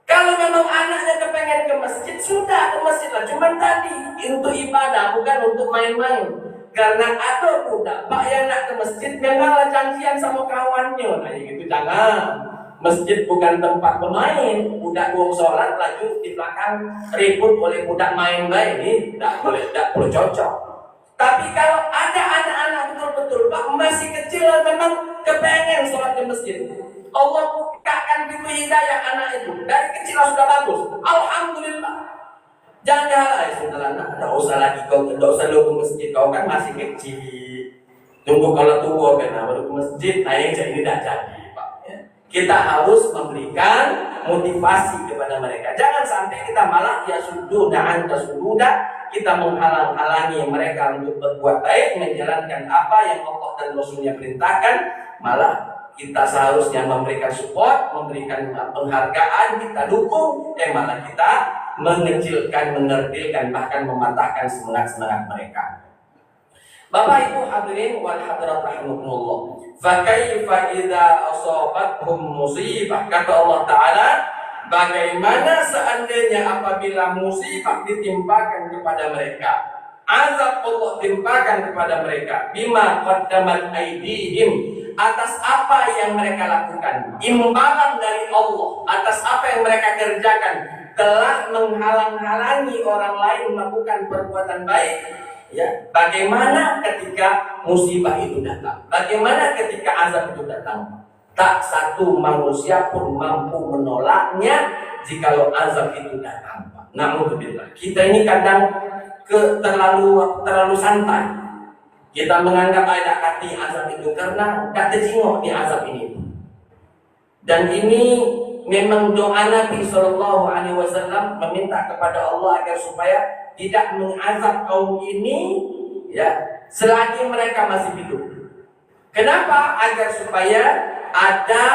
Kalau memang anaknya kepengen ke masjid, sudah ke masjid lah. Cuma tadi untuk ibadah, bukan untuk main-main. Karena ada budak Pak yang nak ke masjid, memanglah janjian sama kawannya. Nah gitu jangan. Masjid bukan tempat bermain. Budak buang sholat, laju di belakang ribut oleh budak main-main. Ini tidak perlu cocok. Tapi kalau ada anak-anak betul-betul Pak masih kecil memang kepengen sholat di masjid, Allah bukakan pintu hidayah anak itu dari kecil sudah bagus. Alhamdulillah. Jangan dihalangi sudah anak. Tidak usah lagi kau, tidak usah lu ke masjid, kau kan masih kecil. Tunggu kalau tua kan baru ke masjid. Nah yang ini tidak jadi Pak. Ya. Kita harus memberikan motivasi kepada mereka. Jangan sampai kita malah ya sudah kita menghalang-halangi mereka untuk berbuat baik, menjalankan apa yang Allah dan Rasulnya perintahkan. Malah kita seharusnya memberikan support, memberikan penghargaan, kita dukung, malah kita mengecilkan, menerdilkan, bahkan mematahkan semangat-semangat mereka. Bapak Ibu hadirin wal hadirat rahimakumullah. Fa kaifa idza asabathum musibah, kata Allah Ta'ala, bagaimana seandainya apabila musibah ditimpakan kepada mereka, azab Allah timpakan kepada mereka, bima qaddamat aydihim, atas apa yang mereka lakukan, imbalan dari Allah atas apa yang mereka kerjakan, telah menghalang-halangi orang lain melakukan perbuatan baik. Ya, bagaimana ketika musibah itu datang? Bagaimana ketika azab itu datang? Tak satu manusia pun mampu menolaknya jikalau azab itu datang. Na'udzubillah. Kita ini kadang terlalu santai. Kita menganggap ada kati azab itu karena tak terjengok di azab ini. Dan ini memang doa Nabi SAW meminta kepada Allah agar supaya tidak mengazab kaum ini ya selagi mereka masih hidup. Kenapa? Agar supaya ada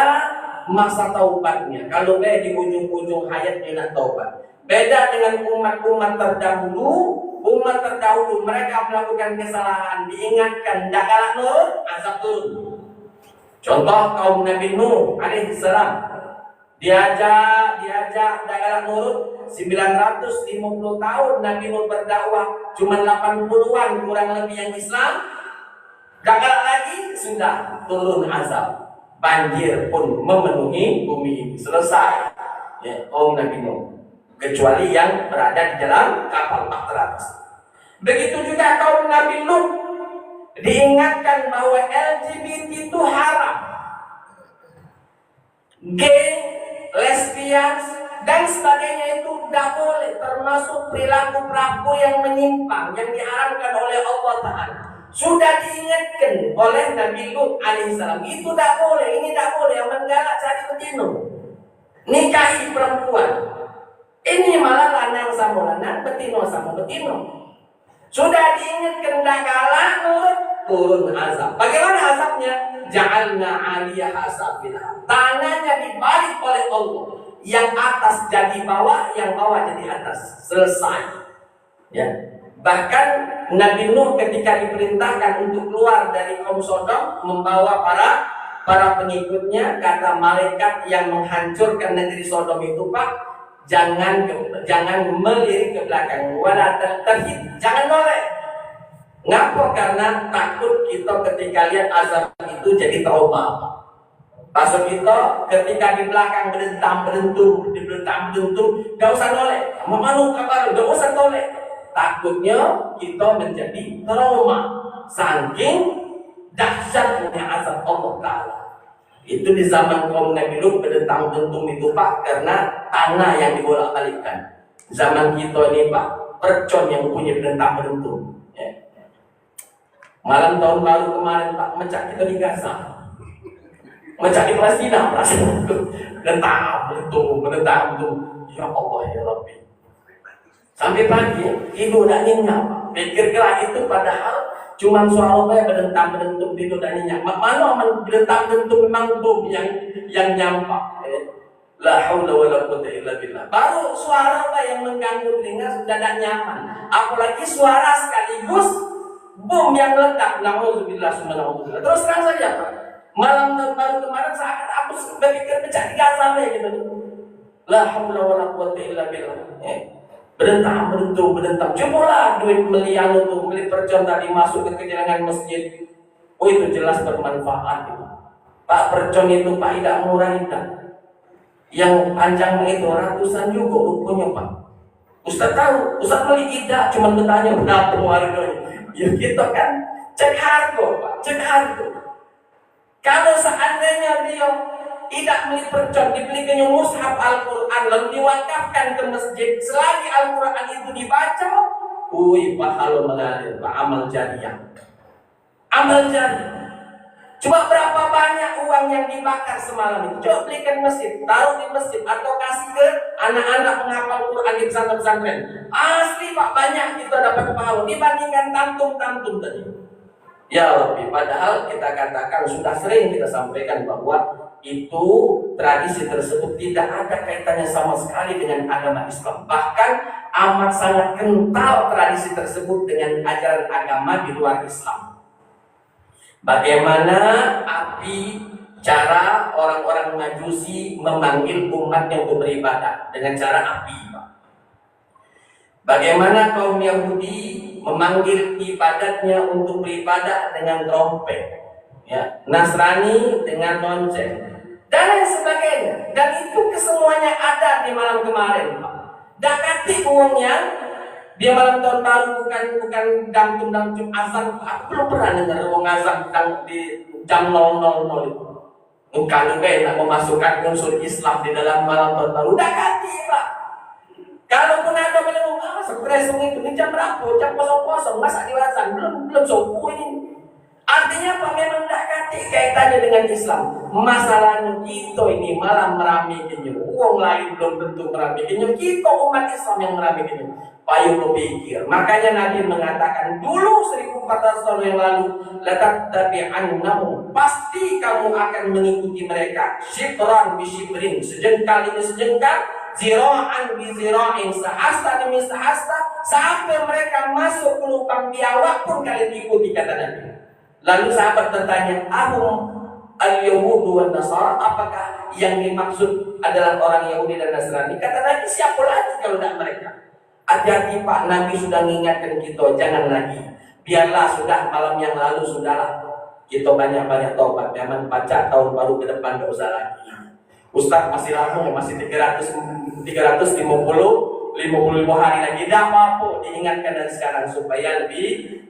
masa taubatnya. Kalau di ujung-ujung hayatnya nak taubat. Beda dengan umat-umat terdahulu. Umat terdahulu mereka melakukan kesalahan, diingatkan, tidak galak nurut, azab turun. Contoh kaum Nabi Nuh alaihissalam. Diajak, tidak galak nurut. 950 tahun Nabi Nuh berdakwah, cuma 80-an kurang lebih yang Islam. Gagal lagi, sudah turun azab. Banjir pun memenuhi bumi ini. Selesai ya, kaum Nabi Nuh. Kecuali yang berada di dalam kapal 400. Begitu juga kaum Nabi Nuh. diingatkan bahwa LGBT itu haram, gay, lesbian dan sebagainya itu tidak boleh, termasuk perilaku-perilaku yang menyimpang yang diharamkan oleh Allah Ta'ala. Sudah diingatkan oleh Nabi Lut alaihissalam, itu tidak boleh, ini tidak boleh, yang menggalak cari betina, nikahi perempuan. Ini malah lanang sama lanang, betina sama betina. Sudah diingatkan dah galak, turun azab. Bagaimana azabnya? Ja'alna 'aliyaha safila. Tanahnya dibalik oleh Allah. Yang atas jadi bawah, yang bawah jadi atas. Selesai. Ya. Bahkan Nabi Nuh ketika diperintahkan untuk keluar dari kaum Sodom, membawa para pengikutnya, kata malaikat yang menghancurkan negeri Sodom itu, Pak, jangan melirik ke belakang, wala terhid, jangan noleh. Ngapa? Karena takut kita ketika lihat azab itu jadi trauma. Pasal kita ketika di belakang berdentum, gak usah noleh. Mau malu kabar, gak usah noleh. Takutnya kita menjadi trauma saking dahsyatnya azab Allah Ta'ala. Itu di zaman kaum Nabi Lut berdentang-dentung itu, Pak, karena tanah yang dibolak-balikkan. Zaman kita ini, Pak, percon yang punya berdentang-dentung. Ya. Malam tahun baru kemarin, Pak, mecah kita di Gaza, mecah di Palestina, berdentang-dentung. Ya Allah, ya Rabbi. Sampai pagi, tidur dan nyenyak. Pikir kira itu padahal cuma suara saya berdentang-dentung tidur dan nyenyak. Mana berdentang-dentung memang bom yang nyampak. La haula wala quwwata illa billah. Baru suara yang mengganggu telinga sudah tidak nyaman. Apalagi suara sekaligus bom yang meledak. Nauzubillah subhanallah. Terus terang saja, Pak. Malam baru kemarin saat aku berpikir pecah di Gaza gitu. La haula wala quwwata illa billah. Berdentang. Cobalah duit miliar untuk beli percon tadi masuk ke kejelangan masjid. Oh, itu jelas bermanfaat itu. Pak, percon itu Pak tidak murah tidak. Yang panjangnya itu ratusan juga rupanya, Pak. Ustaz tahu, Ustaz beli tidak, cuma bertanya berapa harganya. Ya kita kan cek harga, Pak, cek harga. Kalau seandainya dia tidak beli percon, dibelikannya mushaf Al-Quran, lalu diwakafkan ke masjid, selagi Al-Quran itu dibaca, pahala mengalir, Pak, amal jariah. Amal jariah. Coba berapa banyak uang yang dibakar semalam itu? Coba belikan masjid, taruh di masjid, atau kasih ke anak-anak menghafal Quran di pesantren-pesantren. Asli, Pak, banyak kita dapat pahala dibandingkan tantum-tantum tadi. Ya Rabbi, padahal kita katakan, sudah sering kita sampaikan bahwa itu tradisi tersebut tidak ada kaitannya sama sekali dengan agama Islam. Bahkan amat sangat kental tradisi tersebut dengan ajaran agama di luar Islam. Bagaimana cara orang-orang Majusi memanggil umatnya untuk beribadah dengan cara api, Pak. Bagaimana kaum Yahudi memanggil ibadatnya untuk beribadah dengan trompet, ya, Nasrani dengan lonceng, dan lain sebagainya. Dan itu kesemuanya ada di malam kemarin, Pak. Dakati uangnya dia malam tahun baru bukan dangtum azan. Aku belum pernah dengar uang azan di jam 00.00 itu. Kalau kayak nak memasukkan unsur Islam di dalam malam tahun baru, dakati, Pak. Kalaupun ada bilang, stres itu ini jam berapa? Jam 00.00, masa diwasan? Belum subuh ini. Artinya apa? Memang tidak kati kaitannya dengan Islam. Masalahnya kita ini malah meramikannya. Uang lain belum tentu meramikannya. Kita umat Islam yang meramikannya. Payung berpikir. Makanya Nabi mengatakan dulu 1400 tahun yang lalu, latattabi'annahum, pasti kamu akan mengikuti mereka. Shibran bi shibrin, sejengkal demi sejengkal, zira'an bi zira'in, sehasta demi sehasta, sampai mereka masuk ke lubang biawak pun kalian ikuti, kata Nabi. Lalu sahabat bertanya, ahum al-Yahudu wa Nasara, apakah yang dimaksud adalah orang Yahudi dan Nasrani? Kata Nabi, siapa lagi kalau tidak mereka? Hati-hati, Pak, Nabi sudah mengingatkan kita, jangan lagi. Biarlah sudah malam yang lalu, sudahlah. Kita banyak-banyak taubat. Jangan baca tahun baru ke depan, tidak usah lagi. Ustaz masih lama, masih 350 50 hari lagi, tidak apa-apa, diingatkan dari sekarang supaya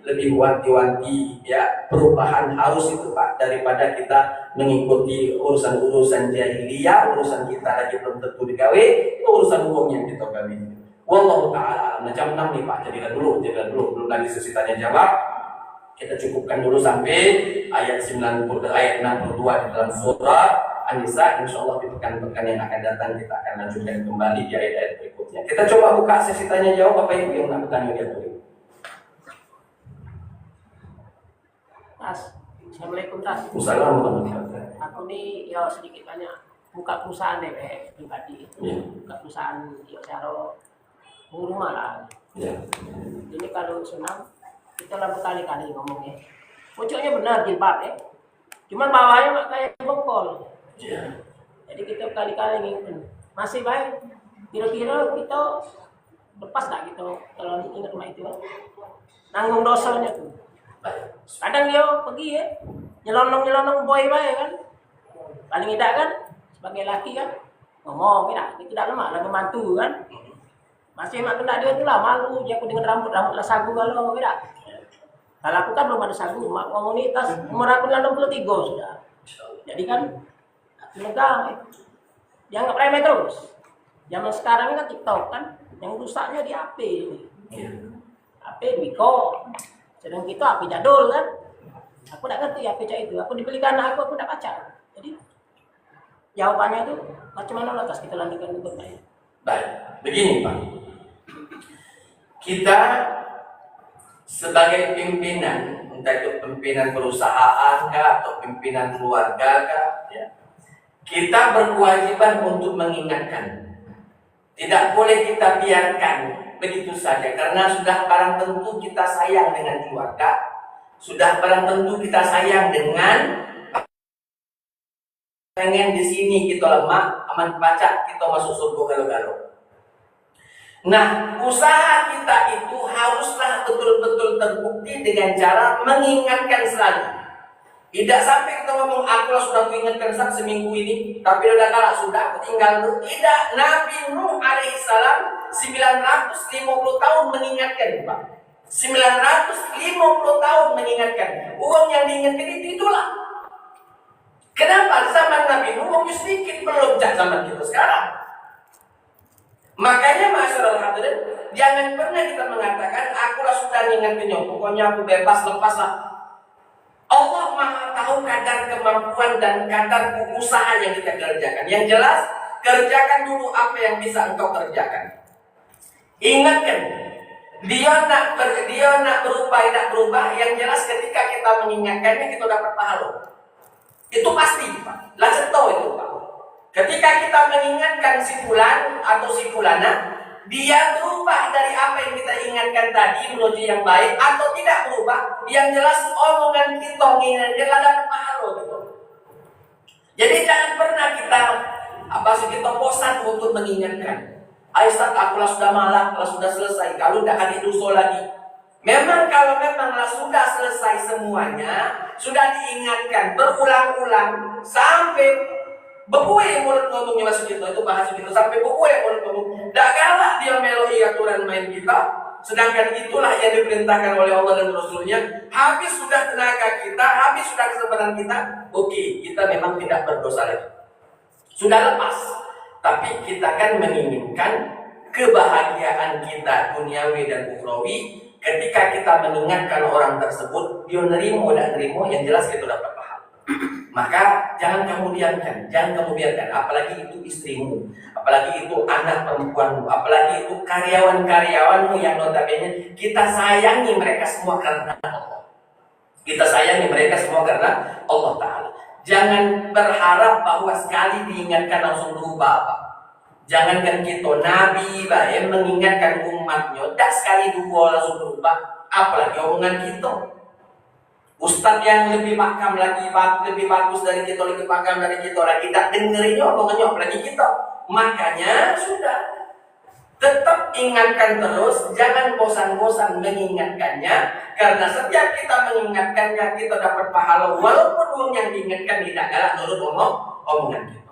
lebih wanti-wanti ya. Perubahan harus itu Pak, daripada kita mengikuti urusan-urusan jahiliyah, urusan kita lagi belum tentu digawe, itu urusan uang yang kita gawe. Wallahu ta'ala macam 6 nih Pak, jadikan dulu, belum lagi sesi tanya jawab. Kita cukupkan dulu sampai ayat 62 di dalam surah An-Nisa. Insyaallah di pekan-pekan yang akan datang kita akan lanjutkan kembali di ayat-ayat berikutnya. Kita coba buka sesi tanya jawab. Bapak Ibu yang nak bertanya dia boleh. Tas, Assalamualaikum Tas. Assalamualaikum. Aku nih ya sedikit banyak buka perusahaan deh pribadi. Buka perusahaan ya cara rumah lah. Ini kalau senang kita lah berkali-kali ngomongnya. Pucuknya benar jilbab ya. Cuman bawahnya mak kayak bengkol. Jadi kita berkali-kali ngingetin. Masih baik. Kira-kira kita lepas tak kita kalau ingat rumah itu. Nanggung dosanya tuh. Kadang dia pergi ya. Nyelonong boy baik kan. Paling tidak kan sebagai laki kan ngomong kita tidak lemah lah membantu kan. Masih mak kena dia tu lah malu dia aku dengan rambut lah sagu kalau tidak. Kalau aku kan belum ada sagu, mak ngomong ni Tas umur aku 63 sudah. Jadi kan megang dianggap remeh terus. Zaman sekarang ini kan TikTok kan yang rusaknya di HP ini. HP Wiko. Sedang kita HP jadul kan. Aku tak ngerti HP cak itu. Aku dibelikan anak aku tak baca. Jadi jawabannya itu macam mana lantas kita lanjutkan untuk saya. Baik, begini Pak. Kita sebagai pimpinan, entah itu pimpinan perusahaan kah atau pimpinan keluarga kah, ya, kita berkewajiban untuk mengingatkan. Tidak boleh kita biarkan begitu saja, karena sudah barang tentu kita sayang dengan keluarga, sudah barang tentu kita sayang dengan pengen di sini kita lemah, aman baca kita masuk surga galo-galo. Nah, usaha kita itu haruslah betul-betul terbukti dengan cara mengingatkan selalu. Tidak sampai kita ngomong aku lah sudah mengingatkan seminggu ini, tapi udah kalah sudah aku tinggal dulu. Tidak, Nabi Nuh alaihissalam 950 tahun mengingatkan Pak. 950 tahun mengingatkan. Uang yang diingatkan itulah. Kenapa? Zaman Nabi Nuh uang sedikit belum zaman kita sekarang. Makanya masyarakat hadirin, jangan pernah kita mengatakan akulah sudah mengingatkannya, pokoknya aku bebas lepaslah. Allah Maha tahu kadar kemampuan dan kadar usaha yang kita kerjakan. Yang jelas, kerjakan dulu apa yang bisa engkau kerjakan. Ingatkan, dia nak berubah, tidak berubah. Yang jelas ketika kita mengingatkannya, kita dapat pahala. Itu pasti Pak, langsung tahu itu Pak. Ketika kita mengingatkan si fulan atau si fulana, dia berubah dari apa yang kita ingatkan tadi menuju yang baik atau tidak berubah, yang jelas omongan kita mengingatkan ada pahala gitu. Jadi jangan pernah kita bosan untuk mengingatkan. Ustaz, akulah sudah malam, kalau sudah selesai, kalau tidak ada dosa lagi. Kalau memang sudah selesai semuanya, sudah diingatkan berulang-ulang sampai berkuih mulut ngomongnya masuk itu bahasa kita sampai berkuih mulut ngomong. Tak galak dia meloi aturan main kita, sedangkan itulah yang diperintahkan oleh Allah dan Rasulnya. Habis sudah tenaga kita, habis sudah kesempatan kita, oke, kita memang tidak berdosa lagi, sudah lepas. Tapi kita kan menginginkan kebahagiaan kita duniawi dan ukhrawi. Ketika kita mengingatkan orang tersebut, dia nerimo dan nerimo, yang jelas kita dapat paham. Maka jangan kamu biarkan, apalagi itu istrimu, apalagi itu anak perempuanmu, apalagi itu karyawan-karyawanmu yang notabene kita sayangi mereka semua karena Allah. Kita sayangi mereka semua karena Allah Ta'ala. Jangan berharap bahwa sekali diingatkan langsung berubah apa. Jangankan kita, Nabi yang mengingatkan umatnya, tak sekali dua langsung berubah, apalagi omongan kita. Ustadz yang lebih pakam lagi, lebih bagus dari kita, lebih pakam dari kita lagi, tak dengerinnya omongannya apalagi kita. Makanya sudah, tetap ingatkan terus, jangan bosan-bosan mengingatkannya, karena setiap kita mengingatkannya kita dapat pahala, walaupun uang yang diingatkan tidak galak nurut omongan kita.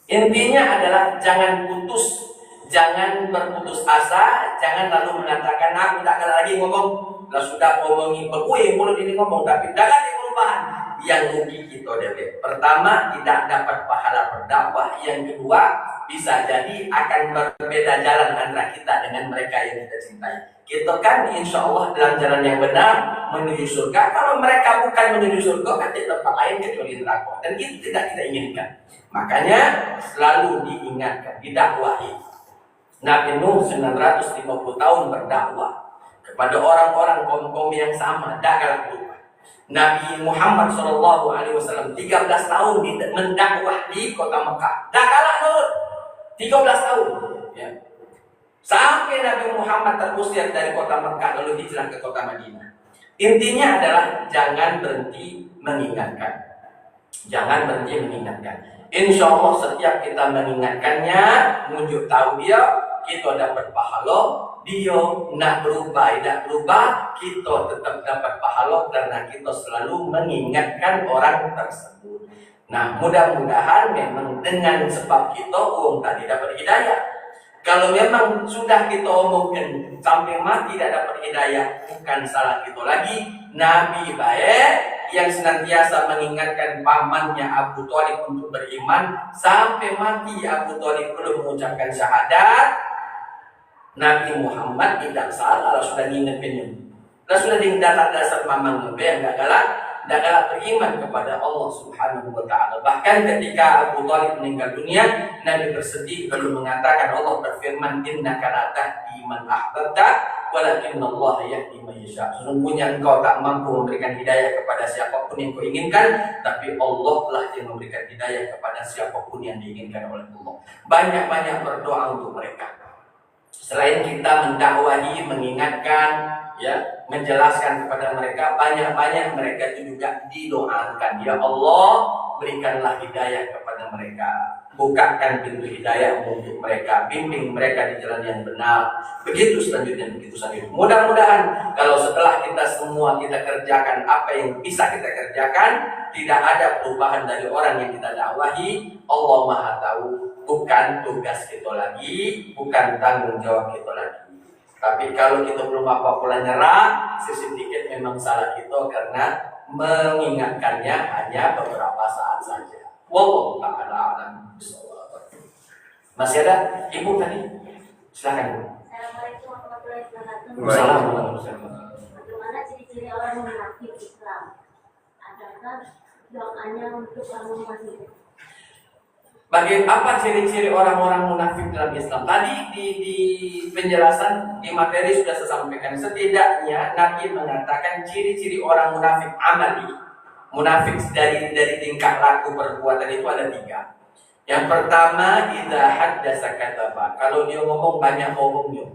Intinya adalah jangan putus Jangan berputus asa, jangan lalu mengatakan aku tak akan lagi ngomong. Lah sudah ngomongin berkuih mulut ini ngomong tapi tidak ada perubahan. Yang rugi kita deh. Pertama, tidak dapat pahala berdakwah. Yang kedua, bisa jadi akan berbeda jalan antara kita dengan mereka yang kita cintai. Kita kan insya Allah dalam jalan yang benar menuju surga. Kalau mereka bukan menuju surga, nanti tempat lain kecuali neraka. Dan itu tidak kita inginkan. Makanya selalu diingatkan, didakwahi. Nabi Nuh 950 tahun berdakwah kepada orang-orang kaum-kaum yang sama, tidak kalah berubah. Nabi Muhammad SAW 13 tahun mendakwah di kota Mekah, tidak kalah nurut. 13 tahun. Ya. Sampai Nabi Muhammad terusir dari kota Mekah lalu hijrah ke kota Madinah. Intinya adalah jangan berhenti mengingatkan. Jangan berhenti mengingatkan. Insya Allah setiap kita mengingatkannya, menunjuk tahu dia, kita dapat pahala. Dia nak berubah, tidak berubah, kita tetap dapat pahala karena kita selalu mengingatkan orang tersebut. Nah, mudah-mudahan memang dengan sebab kita orang tadi dapat hidayah. Kalau memang sudah kita omongkan sampai mati tidak dapat hidayah, bukan salah kita lagi. Nabi baik yang senantiasa mengingatkan pamannya Abu Thalib untuk beriman sampai mati. Abu Thalib belum mengucapkan syahadat. Nabi Muhammad tidak salah kalau sudah ngingetinnya. Kalau sudah di dasar mamang yang enggak galak beriman kepada Allah Subhanahu wa taala. Bahkan ketika Abu Thalib meninggal dunia, Nabi bersedih lalu mengatakan, Allah berfirman, innaka la tahdi man ahbabta walakinnallaha yahdi man yasha. Sesungguhnya engkau tak mampu memberikan hidayah kepada siapapun yang kau inginkan, tapi Allah lah yang memberikan hidayah kepada siapapun yang diinginkan oleh Allah. Banyak-banyak berdoa untuk mereka. Selain kita mendakwahi, mengingatkan, ya, menjelaskan kepada mereka, banyak-banyak mereka juga didoakan. Ya Allah, berikanlah hidayah kepada mereka. Bukakan pintu hidayah untuk mereka. Bimbing mereka di jalan yang benar. Begitu selanjutnya, begitu selanjutnya. Mudah-mudahan kalau setelah kita semua kita kerjakan apa yang bisa kita kerjakan, tidak ada perubahan dari orang yang kita dakwahi. Allah Maha Tahu. Bukan tugas kita lagi, bukan tanggung jawab kita lagi. Tapi kalau kita belum apa-apa nyerah, sedikit memang salah kita karena mengingatkannya hanya beberapa saat saja. Wallahu ta'ala a'lam bishawab. Masih ada ibu tadi? Silakan. Assalamualaikum warahmatullahi wabarakatuh. Waalaikumsalam. Bagaimana ciri-ciri orang munafik Islam? Adakah doanya untuk orang munafik? Apa ciri-ciri orang-orang munafik dalam Islam? Tadi di penjelasan di materi sudah saya sampaikan. Setidaknya Nabi mengatakan ciri-ciri orang munafik amali. Munafik dari tingkah laku perbuatan itu ada 3. Yang pertama, idza haddasa kadzaba. Kalau dia ngomong banyak bohongnya.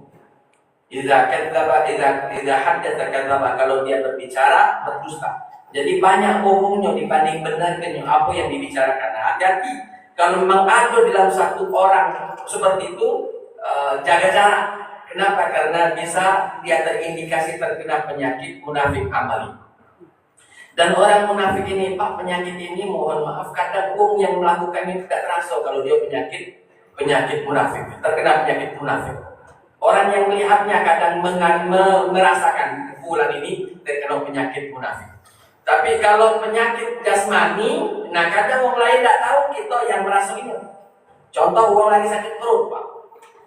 Idza haddasa kadzaba. Kalau dia berbicara berdusta. Jadi banyak bohongnya dibanding benarnya apa yang dibicarakan. Nah, hati-hati. Kalau memang ada dalam satu orang seperti itu, jaga jarak. Kenapa? Karena bisa dia terindikasi terkena penyakit munafik amali. Dan orang munafik ini, Pak, penyakit ini mohon maaf, kadang yang melakukannya tidak terasa kalau dia penyakit munafik, terkena penyakit munafik. Orang yang melihatnya kadang merasakan bulan ini terkena penyakit munafik. Tapi kalau penyakit jasmani, nah kadang orang lain tidak tahu kita yang merasa ini. Contoh orang lagi sakit perut, Pak.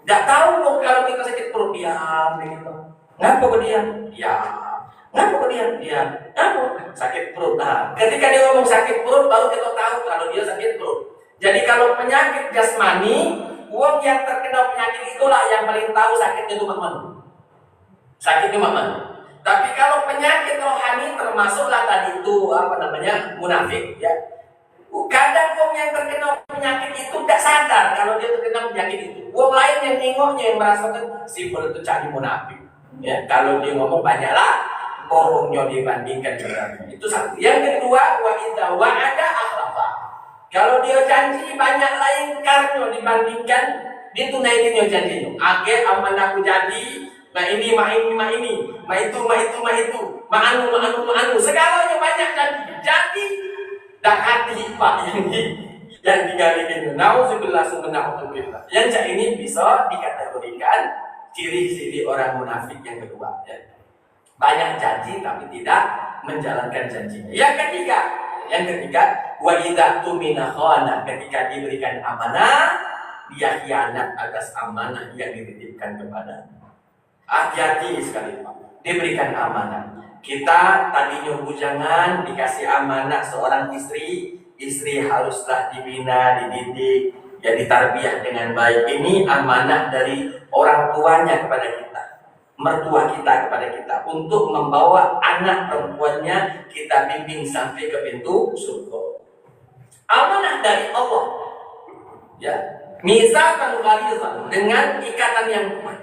Tidak tahu kalau kita sakit perut, diam begitu. Ngapa berdiam? Diam. Ngapa berdiam? Diam. Ngapa? Sakit perut. Nah, ketika dia ngomong sakit perut, baru kita tahu kalau dia sakit perut. Jadi kalau penyakit jasmani, orang yang terkena penyakit itulah yang paling tahu sakitnya itu mana. Sakitnya mana. Tapi kalau penyakit rohani termasuklah tadi itu munafik, ya. Kadang orang yang terkena penyakit itu tidak sadar kalau dia terkena penyakit itu. Orang lain yang nengoknya yang merasakan si full itu cari munafik. Ya, kalau dia ngomong banyaklah bohongnya dibandingkan dengan itu satu. Yang kedua, wa idza wa'ada akhlafa. Kalau dia janji banyak lain karena dibandingkan ditunaikannya janjinya. Age aman aku jadi ma itu. Segalanya banyak jadi dak hati Pak yang digalikin. Nauzubillah subhanallah. Yang cak ini bisa dikategorikan ciri-ciri orang munafik yang kedua. Ya. Banyak janji tapi tidak menjalankan janjinya. Yang ketiga, wa idza tumina khana, ketika diberikan amanah, dia khianat atas amanah yang dititipkan kepada. Hati-hati sekali Pak. Diberikan amanah. Kita tadinya bujangan dikasih amanah seorang istri haruslah dibina, dididik, ya ditarbiyah dengan baik. Ini amanah dari orang tuanya kepada kita, mertua kita kepada kita, untuk membawa anak perempuannya kita bimbing sampai ke pintu surga. Amanah dari Allah. Ya, mitsaqan ghalidhan, dengan ikatan yang kuat.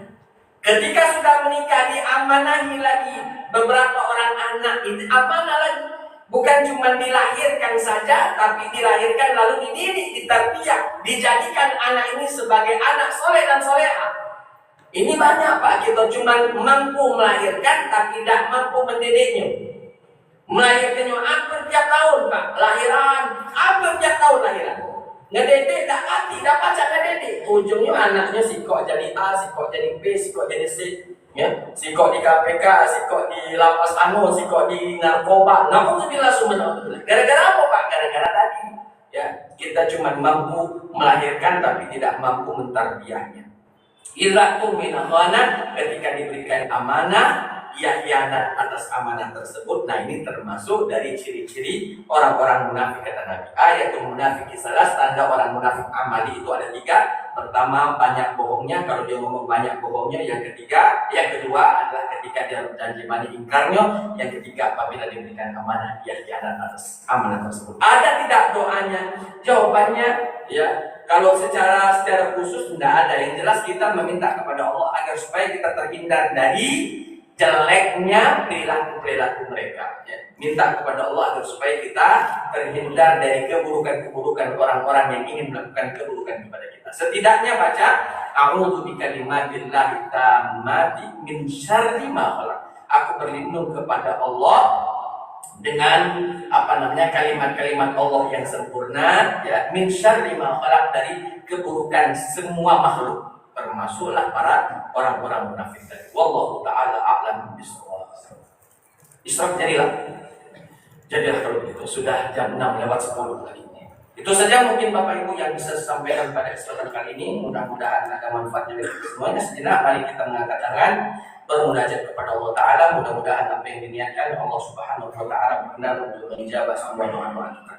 Ketika sudah menikah diamanahi lagi beberapa orang anak, itu amanah lagi. Bukan cuma dilahirkan saja, tapi dilahirkan lalu dididik, ditarbiyah, dijadikan anak ini sebagai anak soleh dan soleha. Ini banyak Pak, kita cuma mampu melahirkan tapi tidak mampu mendidiknya. Melahirkannya hampir tiap tahun Pak, lahiran, hampir tiap tahun lahiran. Ngedidik tak hati, tak pacak ngedidik. Ujungnya anaknya sikok jadi A, sikok jadi B, sikok jadi C. Ya, sikok di KPK, sikok di lapas anu, sikok di narkoba. Nauzubillah subhanallah. Gara-gara apa Pak? Gara-gara tadi. Ya, kita cuma mampu melahirkan tapi tidak mampu mentarbiyahnya. Idza tumina khana, ketika diberikan amanah, ia khianat atas amanah tersebut. Nah, ini termasuk dari ciri-ciri orang-orang munafik kata Nabi. Ayatul munafik salas, tanda orang munafik amali itu ada 3. Pertama, banyak bohongnya. Kalau dia ngomong banyak bohongnya. Yang kedua adalah ketika dia berjanji mani ingkarnya. Yang ketiga, apabila diberikan amanah, ia khianat atas amanah tersebut. Ada tidak doanya? Jawabannya ya, kalau secara khusus tidak ada. Yang jelas kita meminta kepada Allah agar supaya kita terhindar dari jeleknya perilaku mereka. Ya. Minta kepada Allah agar supaya kita terhindar dari keburukan orang-orang yang ingin melakukan keburukan kepada kita. Setidaknya baca a'udzu bikalimatillahi tammati min syarri ma khalaq. Aku berlindung kepada Allah dengan kalimat-kalimat Allah yang sempurna, ya, min syarri ma khalaq, dari keburukan semua makhluk, termasuklah para orang-orang munafik tadi. Wallahu taala a'lam bishawab. Isra jadilah kalau begitu. Sudah jam 6:10 lagi. Itu saja mungkin Bapak Ibu yang bisa sampaikan pada kesempatan kali ini. Mudah-mudahan ada manfaatnya bagi semuanya. Sejenak mari kita mengangkat tangan, bermunajat kepada Allah Ta'ala. Mudah-mudahan apa yang diniatkan Allah Subhanahu wa Ta'ala benar untuk menjawab semua doa-doa kita.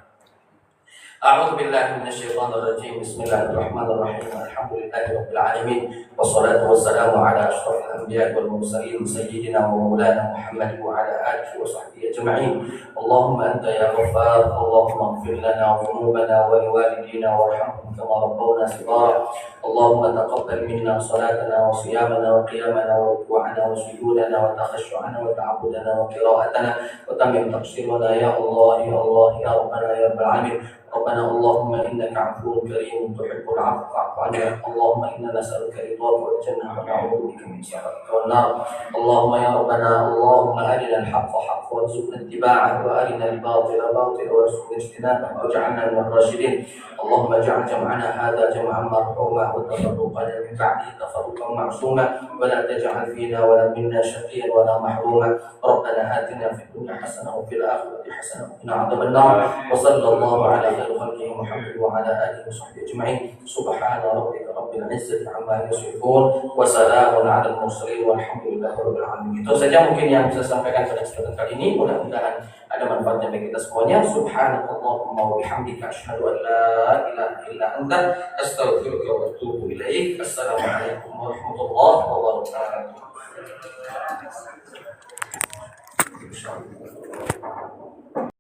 A'udzu billahi minasyaitonir rajim. Bismillahirrahmanirrahim. Alhamdulillahirabbil alamin. Wassalatu wassalamu ala asyrofil anbiya'i wal mursalin sayyidina wa maulana Muhammad wa ala alihi wa sahbihi ajma'in. Allahumma anta ya ghaffar, Allahumma ighfir lana dhunubana wa liwalidina warhamhum kama rabbawna shighara. Allahumma taqabbal minna salatana wa siyamana wa qiyamana wa ruku'ana wa sujudana wa takhashshu'ana wa ta'abbudana wa qira'atana wa tamim taqsirana ya Allah ya Allah ya Rabbana ya Rabbal alamin. ربنا اللهم انك عفو كريم تحب العفو فاعف عنا. اللهم انا نسالك رضاك والجنه ونعوذ بك من سخطك والنار. اللهم يا ربنا اللهم ارنا الحق حقا وارزقنا اتباعه وارنا الباطل باطلا وارزقنا اجتنابه واجعلنا من الراشدين. اللهم اجعل جمعنا هذا جمعا مرحوما وتفرقنا من بعده تفرقا معصوما ولا تجعل فينا ولا منا شقيا ولا محروما. ربنا آتنا في الدنيا حسنه وفي الاخره حسنه وقنا عذاب النار. وصلى الله على خلقه محمد وعلى اله وصحبه اجمعين. سبحان ربك رب العزه عما يصفون وسلام على المرسلين والحمد لله رب العالمين. Itu saja mungkin yang bisa sampaikan pada kesempatan kali ini. Mudah-mudahan ada manfaatnya bagi kita semuanya. Subhanallahumma wa bihamdika asyhadu an la ilaha illa anta astaghfiruka wa atubu ilaik. Assalamualaikum warahmatullahi wabarakatuh.